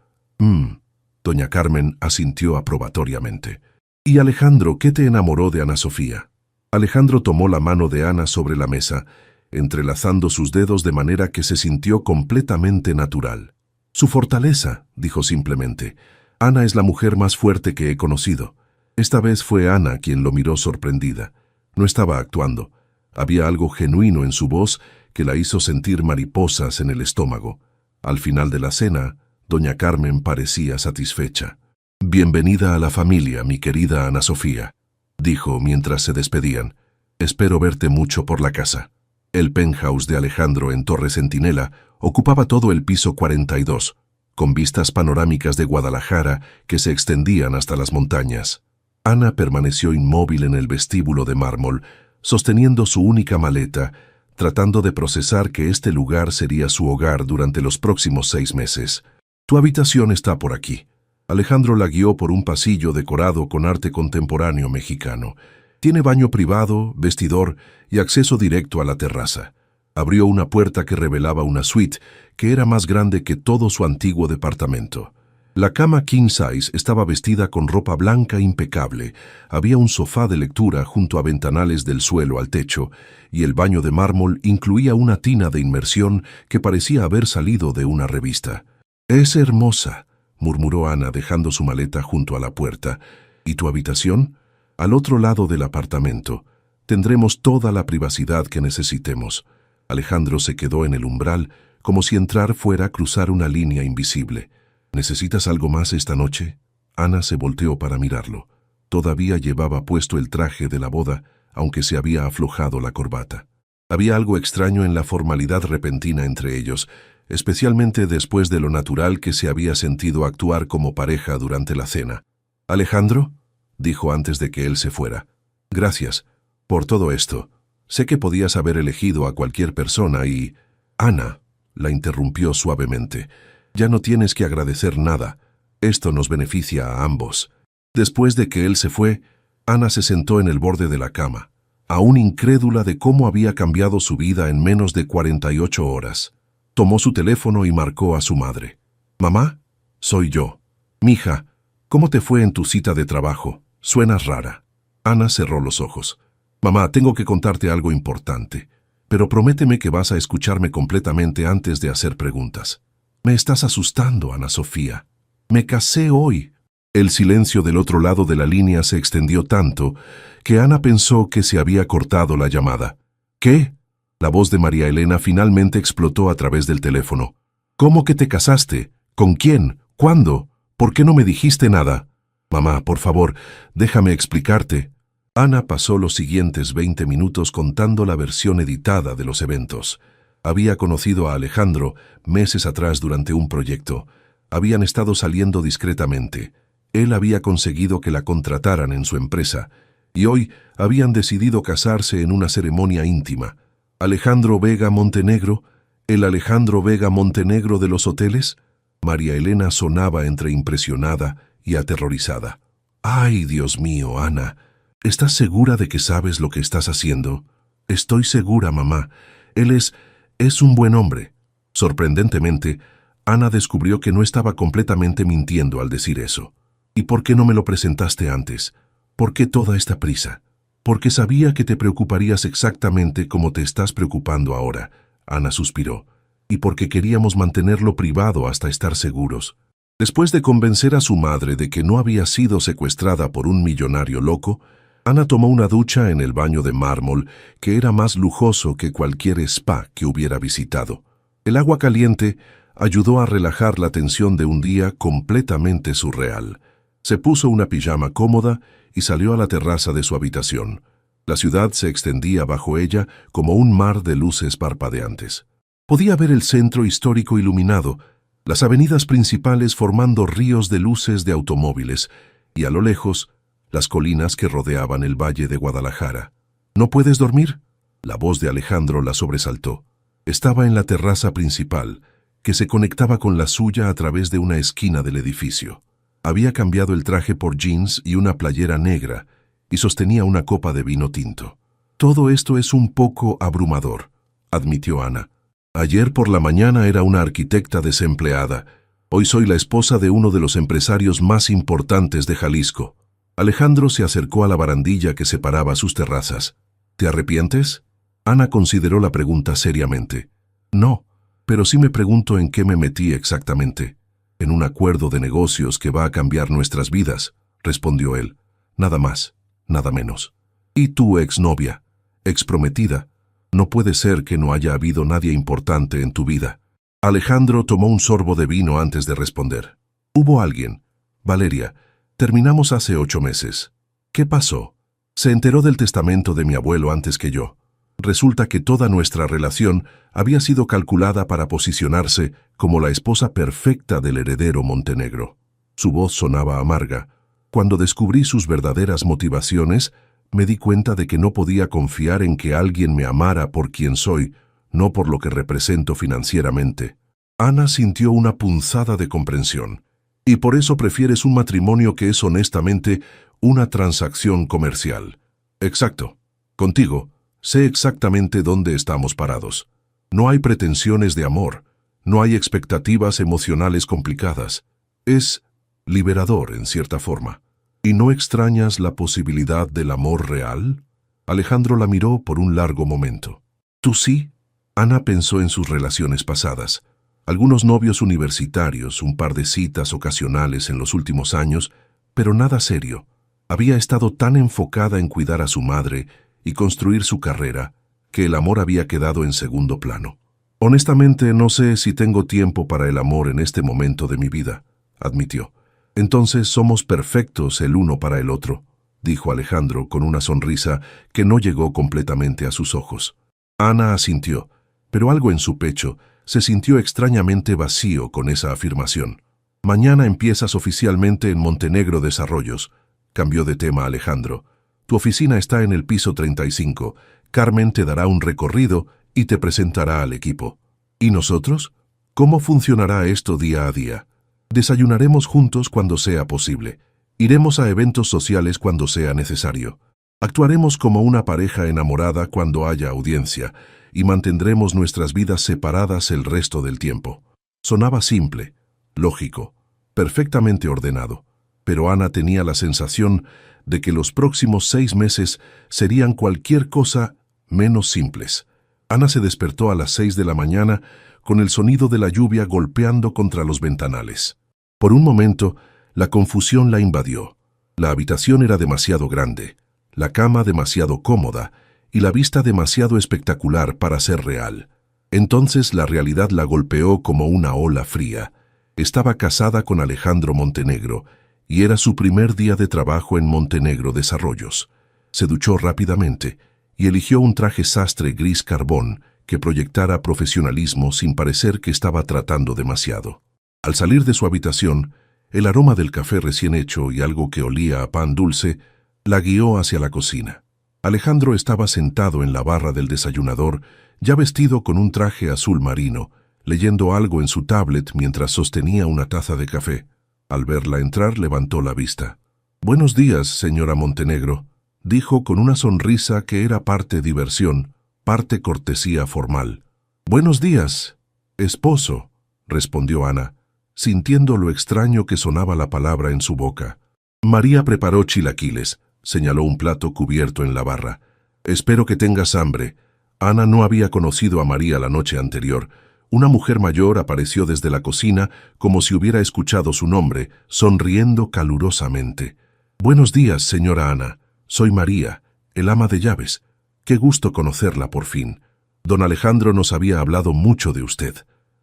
Doña Carmen asintió aprobatoriamente. «¿Y Alejandro, qué te enamoró de Ana Sofía?». Alejandro tomó la mano de Ana sobre la mesa, entrelazando sus dedos de manera que se sintió completamente natural. «Su fortaleza», dijo simplemente. «Ana es la mujer más fuerte que he conocido». Esta vez fue Ana quien lo miró sorprendida. No estaba actuando. Había algo genuino en su voz que la hizo sentir mariposas en el estómago. Al final de la cena, doña Carmen parecía satisfecha. «Bienvenida a la familia, mi querida Ana Sofía», dijo mientras se despedían. «Espero verte mucho por la casa». El penthouse de Alejandro en Torre Centinela ocupaba todo el piso 42, con vistas panorámicas de Guadalajara que se extendían hasta las montañas. Ana permaneció inmóvil en el vestíbulo de mármol, sosteniendo su única maleta, tratando de procesar que este lugar sería su hogar durante los próximos 6 meses. «Tu habitación está por aquí». Alejandro la guió por un pasillo decorado con arte contemporáneo mexicano. Tiene baño privado, vestidor y acceso directo a la terraza. Abrió una puerta que revelaba una suite que era más grande que todo su antiguo departamento. La cama king size estaba vestida con ropa blanca impecable. Había un sofá de lectura junto a ventanales del suelo al techo, y el baño de mármol incluía una tina de inmersión que parecía haber salido de una revista. «Es hermosa», murmuró Ana dejando su maleta junto a la puerta. «¿Y tu habitación?». «Al otro lado del apartamento. Tendremos toda la privacidad que necesitemos». Alejandro se quedó en el umbral, como si entrar fuera cruzar una línea invisible. «¿Necesitas algo más esta noche?». Ana se volteó para mirarlo. Todavía llevaba puesto el traje de la boda, aunque se había aflojado la corbata. Había algo extraño en la formalidad repentina entre ellos, especialmente después de lo natural que se había sentido actuar como pareja durante la cena. «¿Alejandro?», dijo antes de que él se fuera. «Gracias por todo esto. Sé que podías haber elegido a cualquier persona y...». «Ana», la interrumpió suavemente, «ya no tienes que agradecer nada. Esto nos beneficia a ambos». Después de que él se fue, Ana se sentó en el borde de la cama, aún incrédula de cómo había cambiado su vida en menos de 48 horas. Tomó su teléfono y marcó a su madre. «Mamá, soy yo». «Mija, ¿cómo te fue en tu cita de trabajo? Suenas rara». Ana cerró los ojos. «Mamá, tengo que contarte algo importante, pero prométeme que vas a escucharme completamente antes de hacer preguntas». «Me estás asustando, Ana Sofía. Me casé hoy». El silencio del otro lado de la línea se extendió tanto que Ana pensó que se había cortado la llamada. «¿Qué?». La voz de María Elena finalmente explotó a través del teléfono. «¿Cómo que te casaste? ¿Con quién? ¿Cuándo? ¿Por qué no me dijiste nada?». «Mamá, por favor, déjame explicarte». Ana pasó los siguientes 20 minutos contando la versión editada de los eventos. Había conocido a Alejandro meses atrás durante un proyecto. Habían estado saliendo discretamente. Él había conseguido que la contrataran en su empresa, y hoy habían decidido casarse en una ceremonia íntima. Alejandro Vega Montenegro, el Alejandro Vega Montenegro de los hoteles. María Elena sonaba entre impresionada y aterrorizada. ¡Ay, Dios mío, Ana! ¿Estás segura de que sabes lo que estás haciendo? Estoy segura, mamá. Él es un buen hombre. Sorprendentemente, Ana descubrió que no estaba completamente mintiendo al decir eso. ¿Y por qué no me lo presentaste antes? ¿Por qué toda esta prisa? Porque sabía que te preocuparías exactamente como te estás preocupando ahora, Ana suspiró, y porque queríamos mantenerlo privado hasta estar seguros. Después de convencer a su madre de que no había sido secuestrada por un millonario loco, Ana tomó una ducha en el baño de mármol que era más lujoso que cualquier spa que hubiera visitado. El agua caliente ayudó a relajar la tensión de un día completamente surreal. Se puso una pijama cómoda y salió a la terraza de su habitación. La ciudad se extendía bajo ella como un mar de luces parpadeantes. Podía ver el centro histórico iluminado, las avenidas principales formando ríos de luces de automóviles, y a lo lejos, las colinas que rodeaban el valle de Guadalajara. ¿No puedes dormir? La voz de Alejandro la sobresaltó. Estaba en la terraza principal, que se conectaba con la suya a través de una esquina del edificio. Había cambiado el traje por jeans y una playera negra, y sostenía una copa de vino tinto. Todo esto es un poco abrumador, admitió Ana. Ayer por la mañana era una arquitecta desempleada. Hoy soy la esposa de uno de los empresarios más importantes de Jalisco. Alejandro se acercó a la barandilla que separaba sus terrazas. ¿Te arrepientes? Ana consideró la pregunta seriamente. No, pero sí me pregunto en qué me metí exactamente. En un acuerdo de negocios que va a cambiar nuestras vidas, respondió él. Nada más, nada menos. ¿Y tu exnovia, exprometida? No puede ser que no haya habido nadie importante en tu vida. Alejandro tomó un sorbo de vino antes de responder. Hubo alguien. Valeria, terminamos hace 8 meses. ¿Qué pasó? Se enteró del testamento de mi abuelo antes que yo. Resulta que toda nuestra relación había sido calculada para posicionarse como la esposa perfecta del heredero Montenegro. Su voz sonaba amarga. Cuando descubrí sus verdaderas motivaciones, me di cuenta de que no podía confiar en que alguien me amara por quien soy, no por lo que represento financieramente. Ana sintió una punzada de comprensión. Y por eso prefieres un matrimonio que es honestamente una transacción comercial. Exacto. Contigo, sé exactamente dónde estamos parados. No hay pretensiones de amor, no hay expectativas emocionales complicadas. Es liberador en cierta forma. ¿Y no extrañas la posibilidad del amor real? Alejandro la miró por un largo momento. ¿Tú sí? Ana pensó en sus relaciones pasadas. Algunos novios universitarios, un par de citas ocasionales en los últimos años, pero nada serio. Había estado tan enfocada en cuidar a su madre y construir su carrera, que el amor había quedado en segundo plano. Honestamente, no sé si tengo tiempo para el amor en este momento de mi vida, admitió. Entonces somos perfectos el uno para el otro, dijo Alejandro con una sonrisa que no llegó completamente a sus ojos. Ana asintió, pero algo en su pecho se sintió extrañamente vacío con esa afirmación. Mañana empiezas oficialmente en Montenegro Desarrollos, cambió de tema Alejandro. Tu oficina está en el piso 35. Carmen te dará un recorrido y te presentará al equipo. ¿Y nosotros? ¿Cómo funcionará esto día a día? Desayunaremos juntos cuando sea posible. Iremos a eventos sociales cuando sea necesario. Actuaremos como una pareja enamorada cuando haya audiencia y mantendremos nuestras vidas separadas el resto del tiempo. Sonaba simple, lógico, perfectamente ordenado, pero Ana tenía la sensación de que los próximos 6 meses serían cualquier cosa menos simples. Ana se despertó a las 6 de la mañana con el sonido de la lluvia golpeando contra los ventanales. Por un momento, la confusión la invadió. La habitación era demasiado grande, la cama demasiado cómoda y la vista demasiado espectacular para ser real. Entonces la realidad la golpeó como una ola fría. Estaba casada con Alejandro Montenegro y era su primer día de trabajo en Montenegro Desarrollos. Se duchó rápidamente y eligió un traje sastre gris carbón que proyectara profesionalismo sin parecer que estaba tratando demasiado. Al salir de su habitación, El aroma del café recién hecho y algo que olía a pan dulce la guió hacia la cocina. Alejandro estaba sentado en la barra del desayunador, ya vestido con un traje azul marino, leyendo algo en su tablet mientras sostenía una taza de café. Al verla entrar, levantó la vista. «Buenos días, señora Montenegro», dijo con una sonrisa que era parte diversión, parte cortesía formal. «Buenos días, esposo», respondió Ana, sintiendo lo extraño que sonaba la palabra en su boca. María preparó chilaquiles, señaló un plato cubierto en la barra. «Espero que tengas hambre». Ana no había conocido a María la noche anterior. Una mujer mayor apareció desde la cocina como si hubiera escuchado su nombre, sonriendo calurosamente. «Buenos días, señora Ana. Soy María, el ama de llaves. Qué gusto conocerla por fin. Don Alejandro nos había hablado mucho de usted».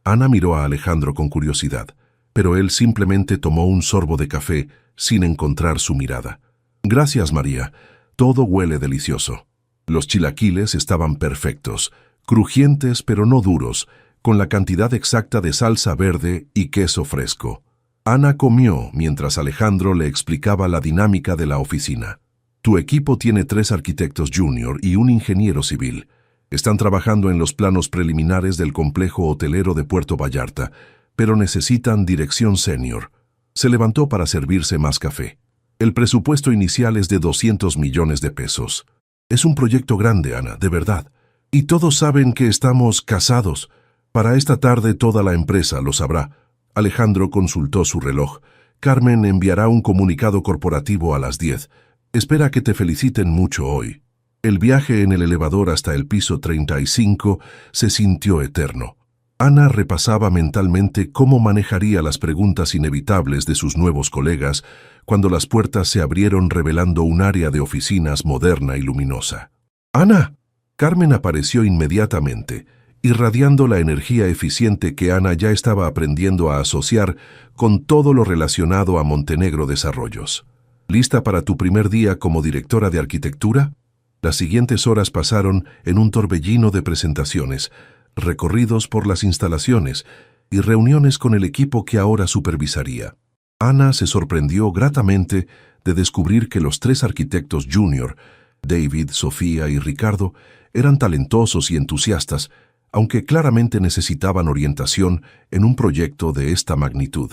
Ana miró a Alejandro con curiosidad, pero él simplemente tomó un sorbo de café sin encontrar su mirada. «Gracias, María. Todo huele delicioso». Los chilaquiles estaban perfectos, crujientes pero no duros, con la cantidad exacta de salsa verde y queso fresco. Ana comió mientras Alejandro le explicaba la dinámica de la oficina. «Tu equipo tiene 3 arquitectos junior y un ingeniero civil. Están trabajando en los planos preliminares del complejo hotelero de Puerto Vallarta, pero necesitan dirección senior». Se levantó para servirse más café. «El presupuesto inicial es de 200 millones de pesos. Es un proyecto grande, Ana, de verdad. Y todos saben que estamos casados. Para esta tarde toda la empresa lo sabrá». Alejandro consultó su reloj. «Carmen enviará un comunicado corporativo a las 10. Espera que te feliciten mucho hoy». El viaje en el elevador hasta el piso 35 se sintió eterno. Ana repasaba mentalmente cómo manejaría las preguntas inevitables de sus nuevos colegas cuando las puertas se abrieron revelando un área de oficinas moderna y luminosa. «¡Ana!». Carmen apareció inmediatamente, irradiando la energía eficiente que Ana ya estaba aprendiendo a asociar con todo lo relacionado a Montenegro Desarrollos. «¿Lista para tu primer día como directora de arquitectura?». Las siguientes horas pasaron en un torbellino de presentaciones, recorridos por las instalaciones y reuniones con el equipo que ahora supervisaría. Ana se sorprendió gratamente de descubrir que los 3 arquitectos junior, David, Sofía y Ricardo, eran talentosos y entusiastas, aunque claramente necesitaban orientación en un proyecto de esta magnitud.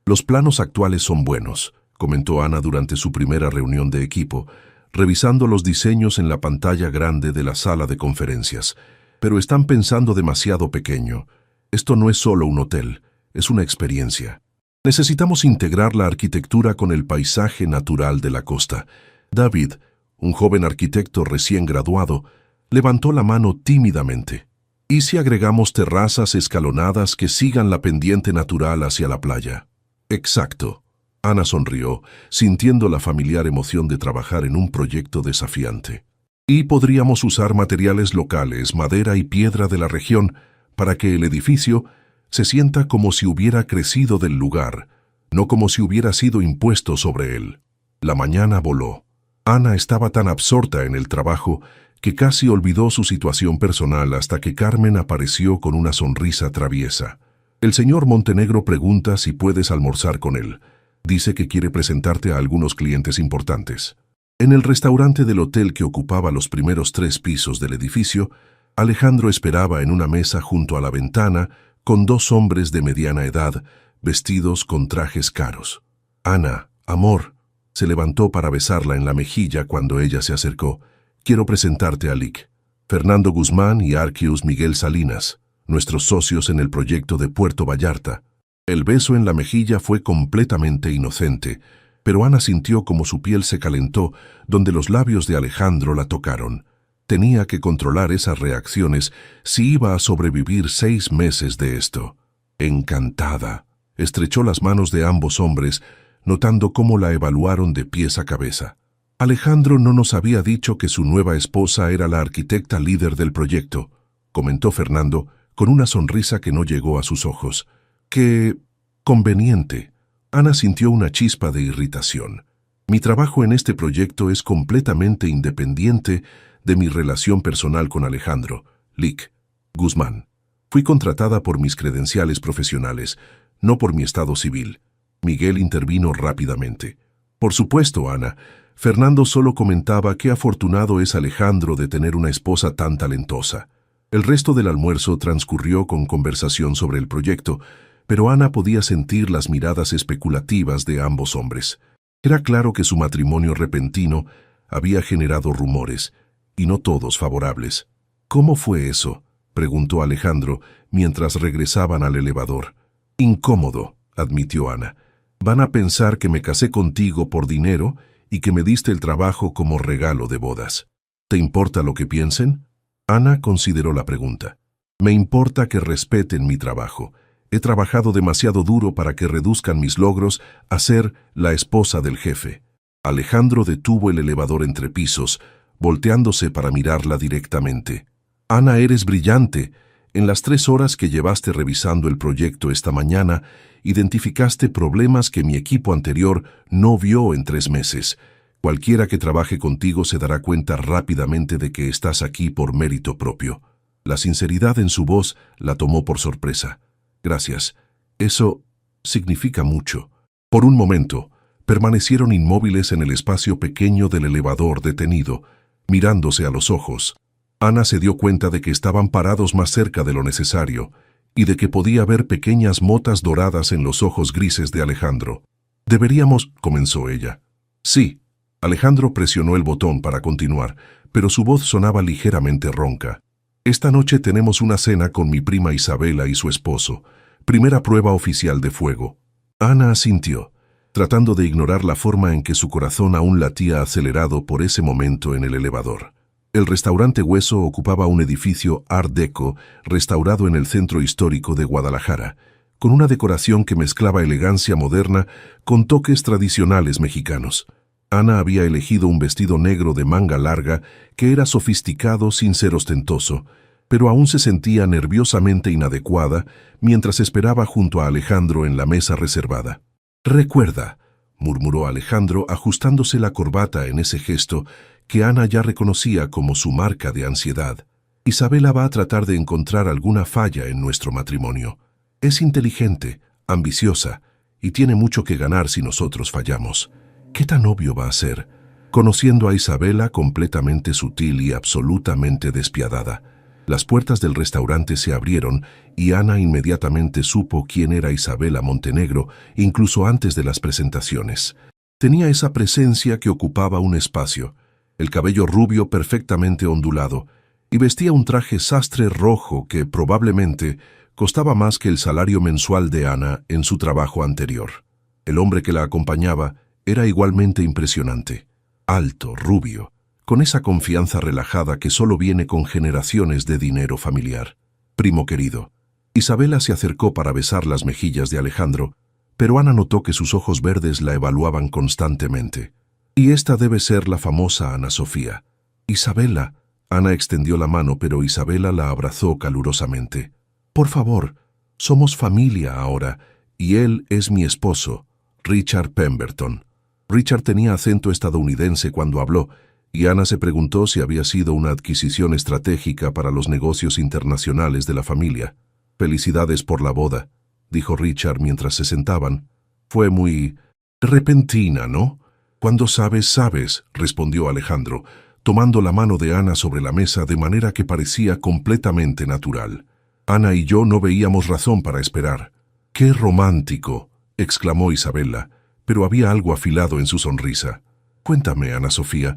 «Los planos actuales son buenos», comentó Ana durante su primera reunión de equipo, revisando los diseños en la pantalla grande de la sala de conferencias. «Pero están pensando demasiado pequeño. Esto no es solo un hotel, es una experiencia. Necesitamos integrar la arquitectura con el paisaje natural de la costa». David, un joven arquitecto recién graduado, levantó la mano tímidamente. «¿Y si agregamos terrazas escalonadas que sigan la pendiente natural hacia la playa?». «Exacto». Ana sonrió, sintiendo la familiar emoción de trabajar en un proyecto desafiante. «Y podríamos usar materiales locales, madera y piedra de la región, para que el edificio se sienta como si hubiera crecido del lugar, no como si hubiera sido impuesto sobre él». La mañana voló. Ana estaba tan absorta en el trabajo que casi olvidó su situación personal hasta que Carmen apareció con una sonrisa traviesa. «El señor Montenegro pregunta si puedes almorzar con él. Dice que quiere presentarte a algunos clientes importantes». En el restaurante del hotel que ocupaba los primeros 3 pisos del edificio, Alejandro esperaba en una mesa junto a la ventana con 2 hombres de mediana edad, vestidos con trajes caros. «Ana, amor», se levantó para besarla en la mejilla cuando ella se acercó. «Quiero presentarte a Lic, Fernando Guzmán y Arquius Miguel Salinas, nuestros socios en el proyecto de Puerto Vallarta». El beso en la mejilla fue completamente inocente, pero Ana sintió como su piel se calentó donde los labios de Alejandro la tocaron. Tenía que controlar esas reacciones si iba a sobrevivir 6 meses de esto. Encantada, estrechó las manos de ambos hombres, notando cómo la evaluaron de pies a cabeza. «Alejandro no nos había dicho que su nueva esposa era la arquitecta líder del proyecto», comentó Fernando con una sonrisa que no llegó a sus ojos. «Qué conveniente». Ana sintió una chispa de irritación. «Mi trabajo en este proyecto es completamente independiente de mi relación personal con Alejandro, Lic Guzmán. Fui contratada por mis credenciales profesionales, no por mi estado civil. Miguel intervino rápidamente. Por supuesto, Ana. Fernando solo comentaba qué afortunado es Alejandro de tener una esposa tan talentosa. El resto del almuerzo transcurrió con conversación sobre el proyecto, pero Ana podía sentir las miradas especulativas de ambos hombres. Era claro que su matrimonio repentino había generado rumores, y no todos favorables. ¿Cómo fue eso?, preguntó Alejandro mientras regresaban al elevador. Incómodo, admitió Ana. Van a pensar que me casé contigo por dinero y que me diste el trabajo como regalo de bodas. ¿Te importa lo que piensen? Ana consideró la pregunta. Me importa que respeten mi trabajo. He trabajado demasiado duro para que reduzcan mis logros a ser la esposa del jefe. Alejandro detuvo el elevador entre pisos, volteándose para mirarla directamente. Ana, eres brillante. En las 3 horas que llevaste revisando el proyecto esta mañana, identificaste problemas que mi equipo anterior no vio en 3 meses. Cualquiera que trabaje contigo se dará cuenta rápidamente de que estás aquí por mérito propio. La sinceridad en su voz la tomó por sorpresa. Gracias. Eso significa mucho. Por un momento, permanecieron inmóviles en el espacio pequeño del elevador detenido, mirándose a los ojos. Ana se dio cuenta de que estaban parados más cerca de lo necesario y de que podía ver pequeñas motas doradas en los ojos grises de Alejandro. «Deberíamos», comenzó ella. «Sí». Alejandro presionó el botón para continuar, pero su voz sonaba ligeramente ronca. «Esta noche tenemos una cena con mi prima Isabela y su esposo. Primera prueba oficial de fuego». Ana asintió, tratando de ignorar la forma en que su corazón aún latía acelerado por ese momento en el elevador. El restaurante Hueso ocupaba un edificio Art Deco restaurado en el centro histórico de Guadalajara, con una decoración que mezclaba elegancia moderna con toques tradicionales mexicanos. Ana había elegido un vestido negro de manga larga que era sofisticado sin ser ostentoso, pero aún se sentía nerviosamente inadecuada mientras esperaba junto a Alejandro en la mesa reservada. «Recuerda», murmuró Alejandro ajustándose la corbata en ese gesto que Ana ya reconocía como su marca de ansiedad. «Isabela va a tratar de encontrar alguna falla en nuestro matrimonio. Es inteligente, ambiciosa, y tiene mucho que ganar si nosotros fallamos. ¿Qué tan obvio va a ser? Conociendo a Isabela completamente sutil y absolutamente despiadada». Las puertas del restaurante se abrieron y Ana inmediatamente supo quién era Isabela Montenegro, incluso antes de las presentaciones. Tenía esa presencia que ocupaba un espacio, el cabello rubio perfectamente ondulado, y vestía un traje sastre rojo que probablemente costaba más que el salario mensual de Ana en su trabajo anterior. El hombre que la acompañaba era igualmente impresionante, alto, rubio, con esa confianza relajada que solo viene con generaciones de dinero familiar. «Primo querido». Isabela se acercó para besar las mejillas de Alejandro, pero Ana notó que sus ojos verdes la evaluaban constantemente. «Y esta debe ser la famosa Ana Sofía». «Isabela». Ana extendió la mano, pero Isabela la abrazó calurosamente. «Por favor, somos familia ahora, y él es mi esposo, Richard Pemberton». Richard tenía acento estadounidense cuando habló, y Ana se preguntó si había sido una adquisición estratégica para los negocios internacionales de la familia. «Felicidades por la boda», dijo Richard mientras se sentaban. «Fue muy repentina, ¿no?» «Cuando sabes, sabes», respondió Alejandro, tomando la mano de Ana sobre la mesa de manera que parecía completamente natural. «Ana y yo no veíamos razón para esperar». «¡Qué romántico!», exclamó Isabela, pero había algo afilado en su sonrisa. «Cuéntame, Ana Sofía,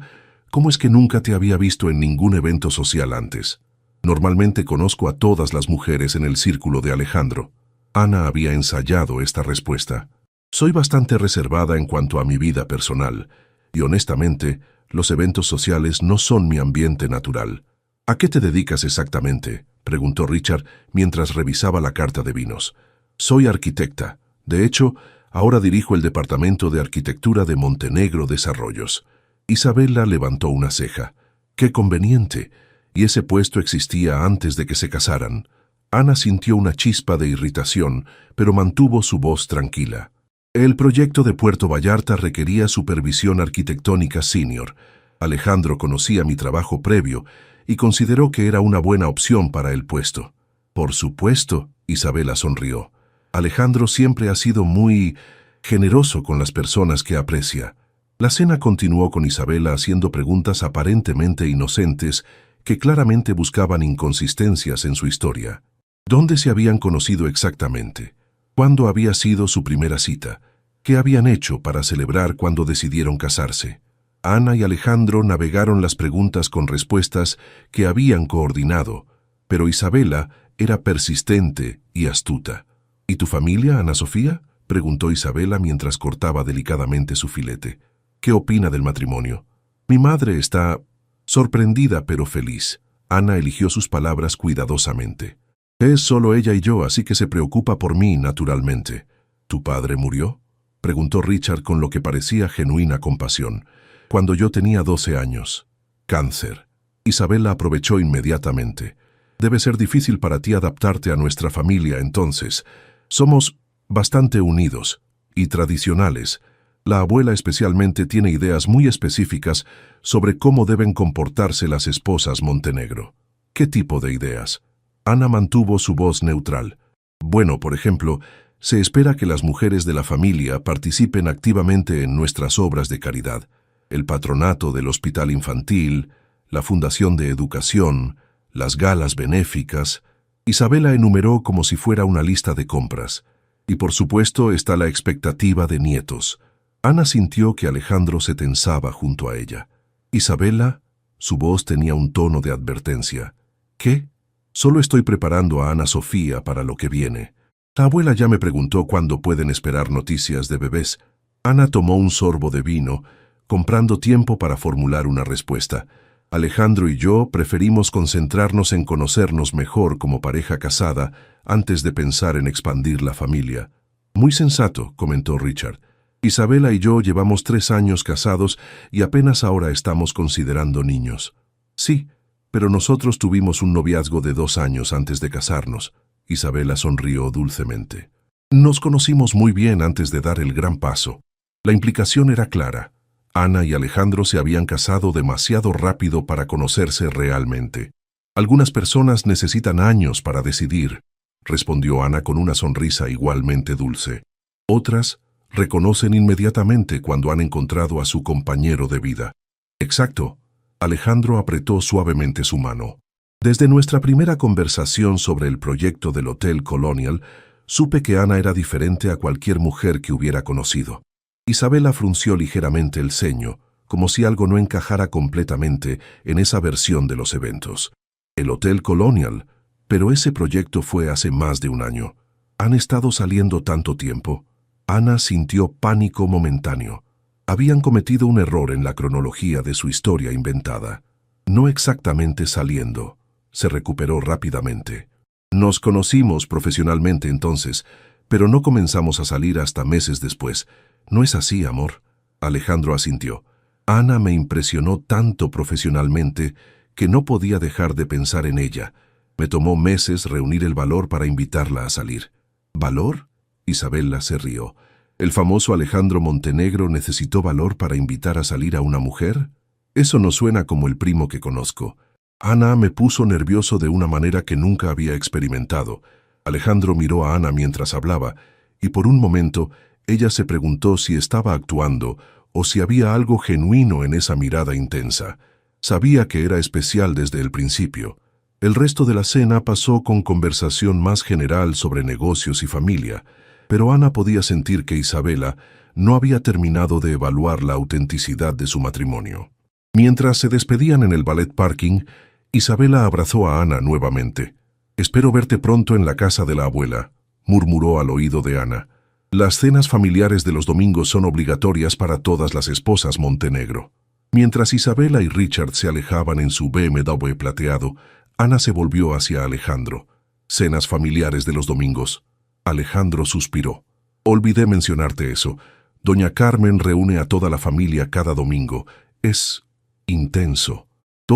¿cómo es que nunca te había visto en ningún evento social antes?» «Normalmente conozco a todas las mujeres en el círculo de Alejandro». Ana había ensayado esta respuesta. «Soy bastante reservada en cuanto a mi vida personal, y honestamente, los eventos sociales no son mi ambiente natural». «¿A qué te dedicas exactamente?», preguntó Richard mientras revisaba la carta de vinos. «Soy arquitecta. De hecho, ahora dirijo el departamento de arquitectura de Montenegro Desarrollos». Isabela levantó una ceja. «Qué conveniente. Y ese puesto existía antes de que se casaran». Ana sintió una chispa de irritación, pero mantuvo su voz tranquila. El proyecto de Puerto Vallarta requería supervisión arquitectónica senior. Alejandro conocía mi trabajo previo y consideró que era una buena opción para el puesto. «Por supuesto», Isabela sonrió. «Alejandro siempre ha sido muy generoso con las personas que aprecia. La cena continuó con Isabela haciendo preguntas aparentemente inocentes que claramente buscaban inconsistencias en su historia. ¿Dónde se habían conocido exactamente? ¿Cuándo había sido su primera cita? ¿Qué habían hecho para celebrar cuando decidieron casarse? Ana y Alejandro navegaron las preguntas con respuestas que habían coordinado, pero Isabela era persistente y astuta. ¿Y tu familia, Ana Sofía?, preguntó Isabela mientras cortaba delicadamente su filete. ¿Qué opina del matrimonio? Mi madre está sorprendida pero feliz. Ana eligió sus palabras cuidadosamente. Es solo ella y yo, así que se preocupa por mí, naturalmente. ¿Tu padre murió?, preguntó Richard con lo que parecía genuina compasión. Cuando yo tenía 12 años. Cáncer. Isabela aprovechó inmediatamente. Debe ser difícil para ti adaptarte a nuestra familia, entonces. Somos bastante unidos y tradicionales. La abuela especialmente tiene ideas muy específicas sobre cómo deben comportarse las esposas Montenegro. ¿Qué tipo de ideas? Ana mantuvo su voz neutral. Bueno, por ejemplo, se espera que las mujeres de la familia participen activamente en nuestras obras de caridad. El patronato del hospital infantil, la fundación de educación, las galas benéficas. Isabela enumeró como si fuera una lista de compras. Y por supuesto está la expectativa de nietos. Ana sintió que Alejandro se tensaba junto a ella. Isabela, su voz tenía un tono de advertencia. ¿Qué? Solo estoy preparando a Ana Sofía para lo que viene. La abuela ya me preguntó cuándo pueden esperar noticias de bebés. Ana tomó un sorbo de vino, comprando tiempo para formular una respuesta. Alejandro y yo preferimos concentrarnos en conocernos mejor como pareja casada antes de pensar en expandir la familia. Muy sensato, comentó Richard. Isabela y yo llevamos 3 años casados y apenas ahora estamos considerando niños. Sí, pero nosotros tuvimos un noviazgo de 2 años antes de casarnos. Isabela sonrió dulcemente. Nos conocimos muy bien antes de dar el gran paso. La implicación era clara. Ana y Alejandro se habían casado demasiado rápido para conocerse realmente. Algunas personas necesitan años para decidir, respondió Ana con una sonrisa igualmente dulce. Otras reconocen inmediatamente cuando han encontrado a su compañero de vida. Exacto. Alejandro apretó suavemente su mano. Desde nuestra primera conversación sobre el proyecto del Hotel Colonial, supe que Ana era diferente a cualquier mujer que hubiera conocido. Isabela frunció ligeramente el ceño, como si algo no encajara completamente en esa versión de los eventos. El Hotel Colonial, pero ese proyecto fue hace más de un año. ¿Han estado saliendo tanto tiempo? Ana sintió pánico momentáneo. Habían cometido un error en la cronología de su historia inventada. No exactamente saliendo. Se recuperó rápidamente. Nos conocimos profesionalmente entonces, pero no comenzamos a salir hasta meses después. ¿No es así, amor? Alejandro asintió. Ana me impresionó tanto profesionalmente que no podía dejar de pensar en ella. Me tomó meses reunir el valor para invitarla a salir. ¿Valor? Isabela se rió. ¿El famoso Alejandro Montenegro necesitó valor para invitar a salir a una mujer? Eso no suena como el primo que conozco. Ana me puso nervioso de una manera que nunca había experimentado. Alejandro miró a Ana mientras hablaba, y por un momento ella se preguntó si estaba actuando o si había algo genuino en esa mirada intensa. Sabía que era especial desde el principio. El resto de la cena pasó con conversación más general sobre negocios y familia, pero Ana podía sentir que Isabela no había terminado de evaluar la autenticidad de su matrimonio. Mientras se despedían en el ballet parking, Isabela abrazó a Ana nuevamente. «Espero verte pronto en la casa de la abuela», murmuró al oído de Ana. Las cenas familiares de los domingos son obligatorias para todas las esposas Montenegro. Mientras Isabela y Richard se alejaban en su BMW plateado, Ana se volvió hacia Alejandro. «Cenas familiares de los domingos». Alejandro suspiró. «Olvidé mencionarte eso. Doña Carmen reúne a toda la familia cada domingo. Es intenso».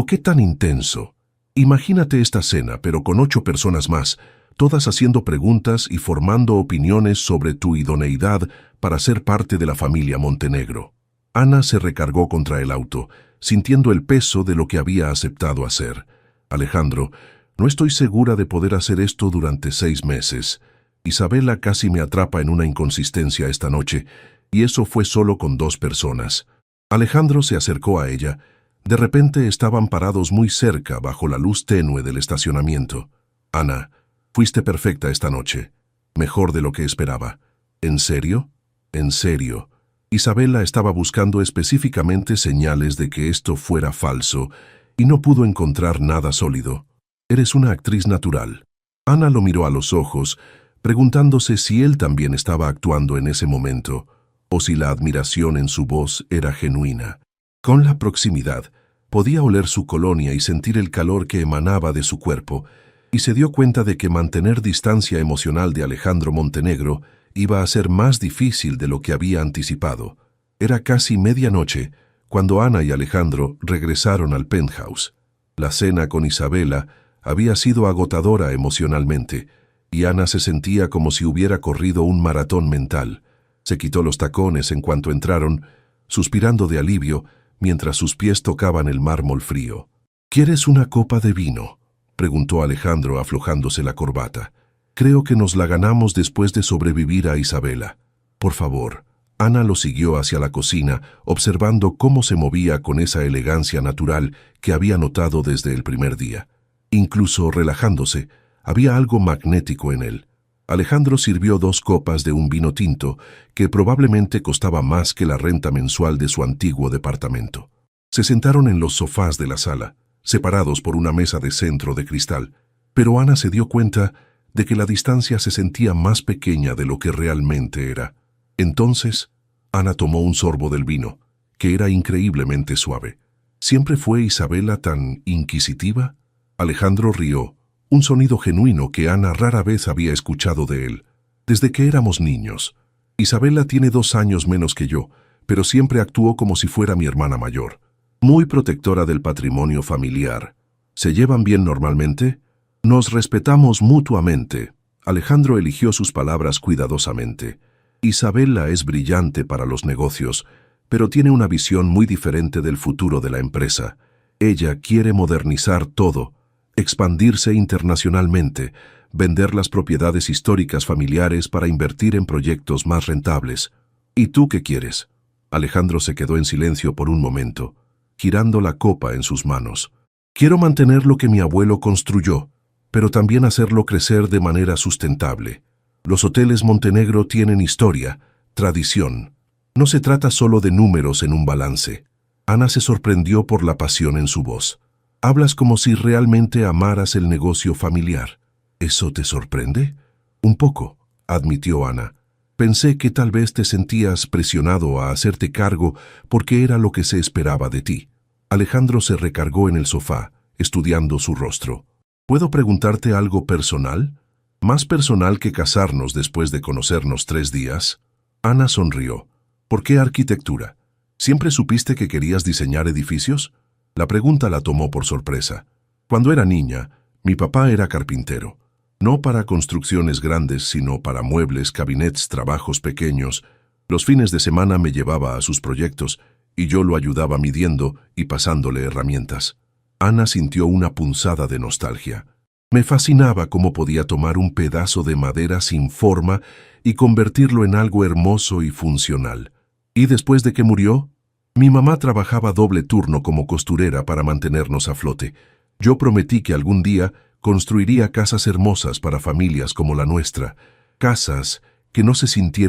«¿Qué tan intenso? Imagínate esta cena, pero con 8 personas más, todas haciendo preguntas y formando opiniones sobre tu idoneidad para ser parte de la familia Montenegro». Ana se recargó contra el auto, sintiendo el peso de lo que había aceptado hacer. «Alejandro, no estoy segura de poder hacer esto durante 6 meses. Isabela casi me atrapa en una inconsistencia esta noche, y eso fue solo con 2 personas. Alejandro se acercó a ella. De repente estaban parados muy cerca bajo la luz tenue del estacionamiento. Ana, fuiste perfecta esta noche. Mejor de lo que esperaba. ¿En serio? En serio. Isabela estaba buscando específicamente señales de que esto fuera falso y no pudo encontrar nada sólido. Eres una actriz natural. Ana lo miró a los ojos, preguntándose si él también estaba actuando en ese momento, o si la admiración en su voz era genuina. Con la proximidad, podía oler su colonia y sentir el calor que emanaba de su cuerpo, y se dio cuenta de que mantener distancia emocional de Alejandro Montenegro iba a ser más difícil de lo que había anticipado. Era casi medianoche cuando Ana y Alejandro regresaron al penthouse. La cena con Isabela había sido agotadora emocionalmente, y Ana se sentía como si hubiera corrido un maratón mental. Se quitó los tacones en cuanto entraron, suspirando de alivio mientras sus pies tocaban el mármol frío. ¿Quieres una copa de vino?, preguntó Alejandro aflojándose la corbata. Creo que nos la ganamos después de sobrevivir a Isabela. Por favor. Ana lo siguió hacia la cocina, observando cómo se movía con esa elegancia natural que había notado desde el primer día. Incluso relajándose, había algo magnético en él. Alejandro sirvió 2 copas de un vino tinto que probablemente costaba más que la renta mensual de su antiguo departamento. Se sentaron en los sofás de la sala, separados por una mesa de centro de cristal, pero Ana se dio cuenta de que la distancia se sentía más pequeña de lo que realmente era. Entonces, Ana tomó un sorbo del vino, que era increíblemente suave. ¿Siempre fue Isabela tan inquisitiva? Alejandro rió, un sonido genuino que Ana rara vez había escuchado de él. Desde que éramos niños. Isabela tiene 2 años menos que yo, pero siempre actuó como si fuera mi hermana mayor. Muy protectora del patrimonio familiar. ¿Se llevan bien normalmente? Nos respetamos mutuamente. Alejandro eligió sus palabras cuidadosamente. Isabela es brillante para los negocios, pero tiene una visión muy diferente del futuro de la empresa. Ella quiere modernizar todo, expandirse internacionalmente, vender las propiedades históricas familiares para invertir en proyectos más rentables. ¿Y tú qué quieres? Alejandro se quedó en silencio por un momento, girando la copa en sus manos. Quiero mantener lo que mi abuelo construyó, pero también hacerlo crecer de manera sustentable. Los hoteles Montenegro tienen historia, tradición. No se trata solo de números en un balance. Ana se sorprendió por la pasión en su voz. Hablas como si realmente amaras el negocio familiar. ¿Eso te sorprende? Un poco, admitió Ana. Pensé que tal vez te sentías presionado a hacerte cargo porque era lo que se esperaba de ti. Alejandro se recargó en el sofá, estudiando su rostro. ¿Puedo preguntarte algo personal? ¿Más personal que casarnos después de conocernos 3 días? Ana sonrió. ¿Por qué arquitectura? ¿Siempre supiste que querías diseñar edificios? La pregunta la tomó por sorpresa. Cuando era niña, mi papá era carpintero. No para construcciones grandes, sino para muebles, gabinets, trabajos pequeños. Los fines de semana me llevaba a sus proyectos y yo lo ayudaba midiendo y pasándole herramientas. Ana sintió una punzada de nostalgia. Me fascinaba cómo podía tomar un pedazo de madera sin forma y convertirlo en algo hermoso y funcional. ¿Y después de que murió? Mi mamá trabajaba doble turno como costurera para mantenernos a flote. Yo prometí que algún día construiría casas hermosas para familias como la nuestra, casas que no se sintieran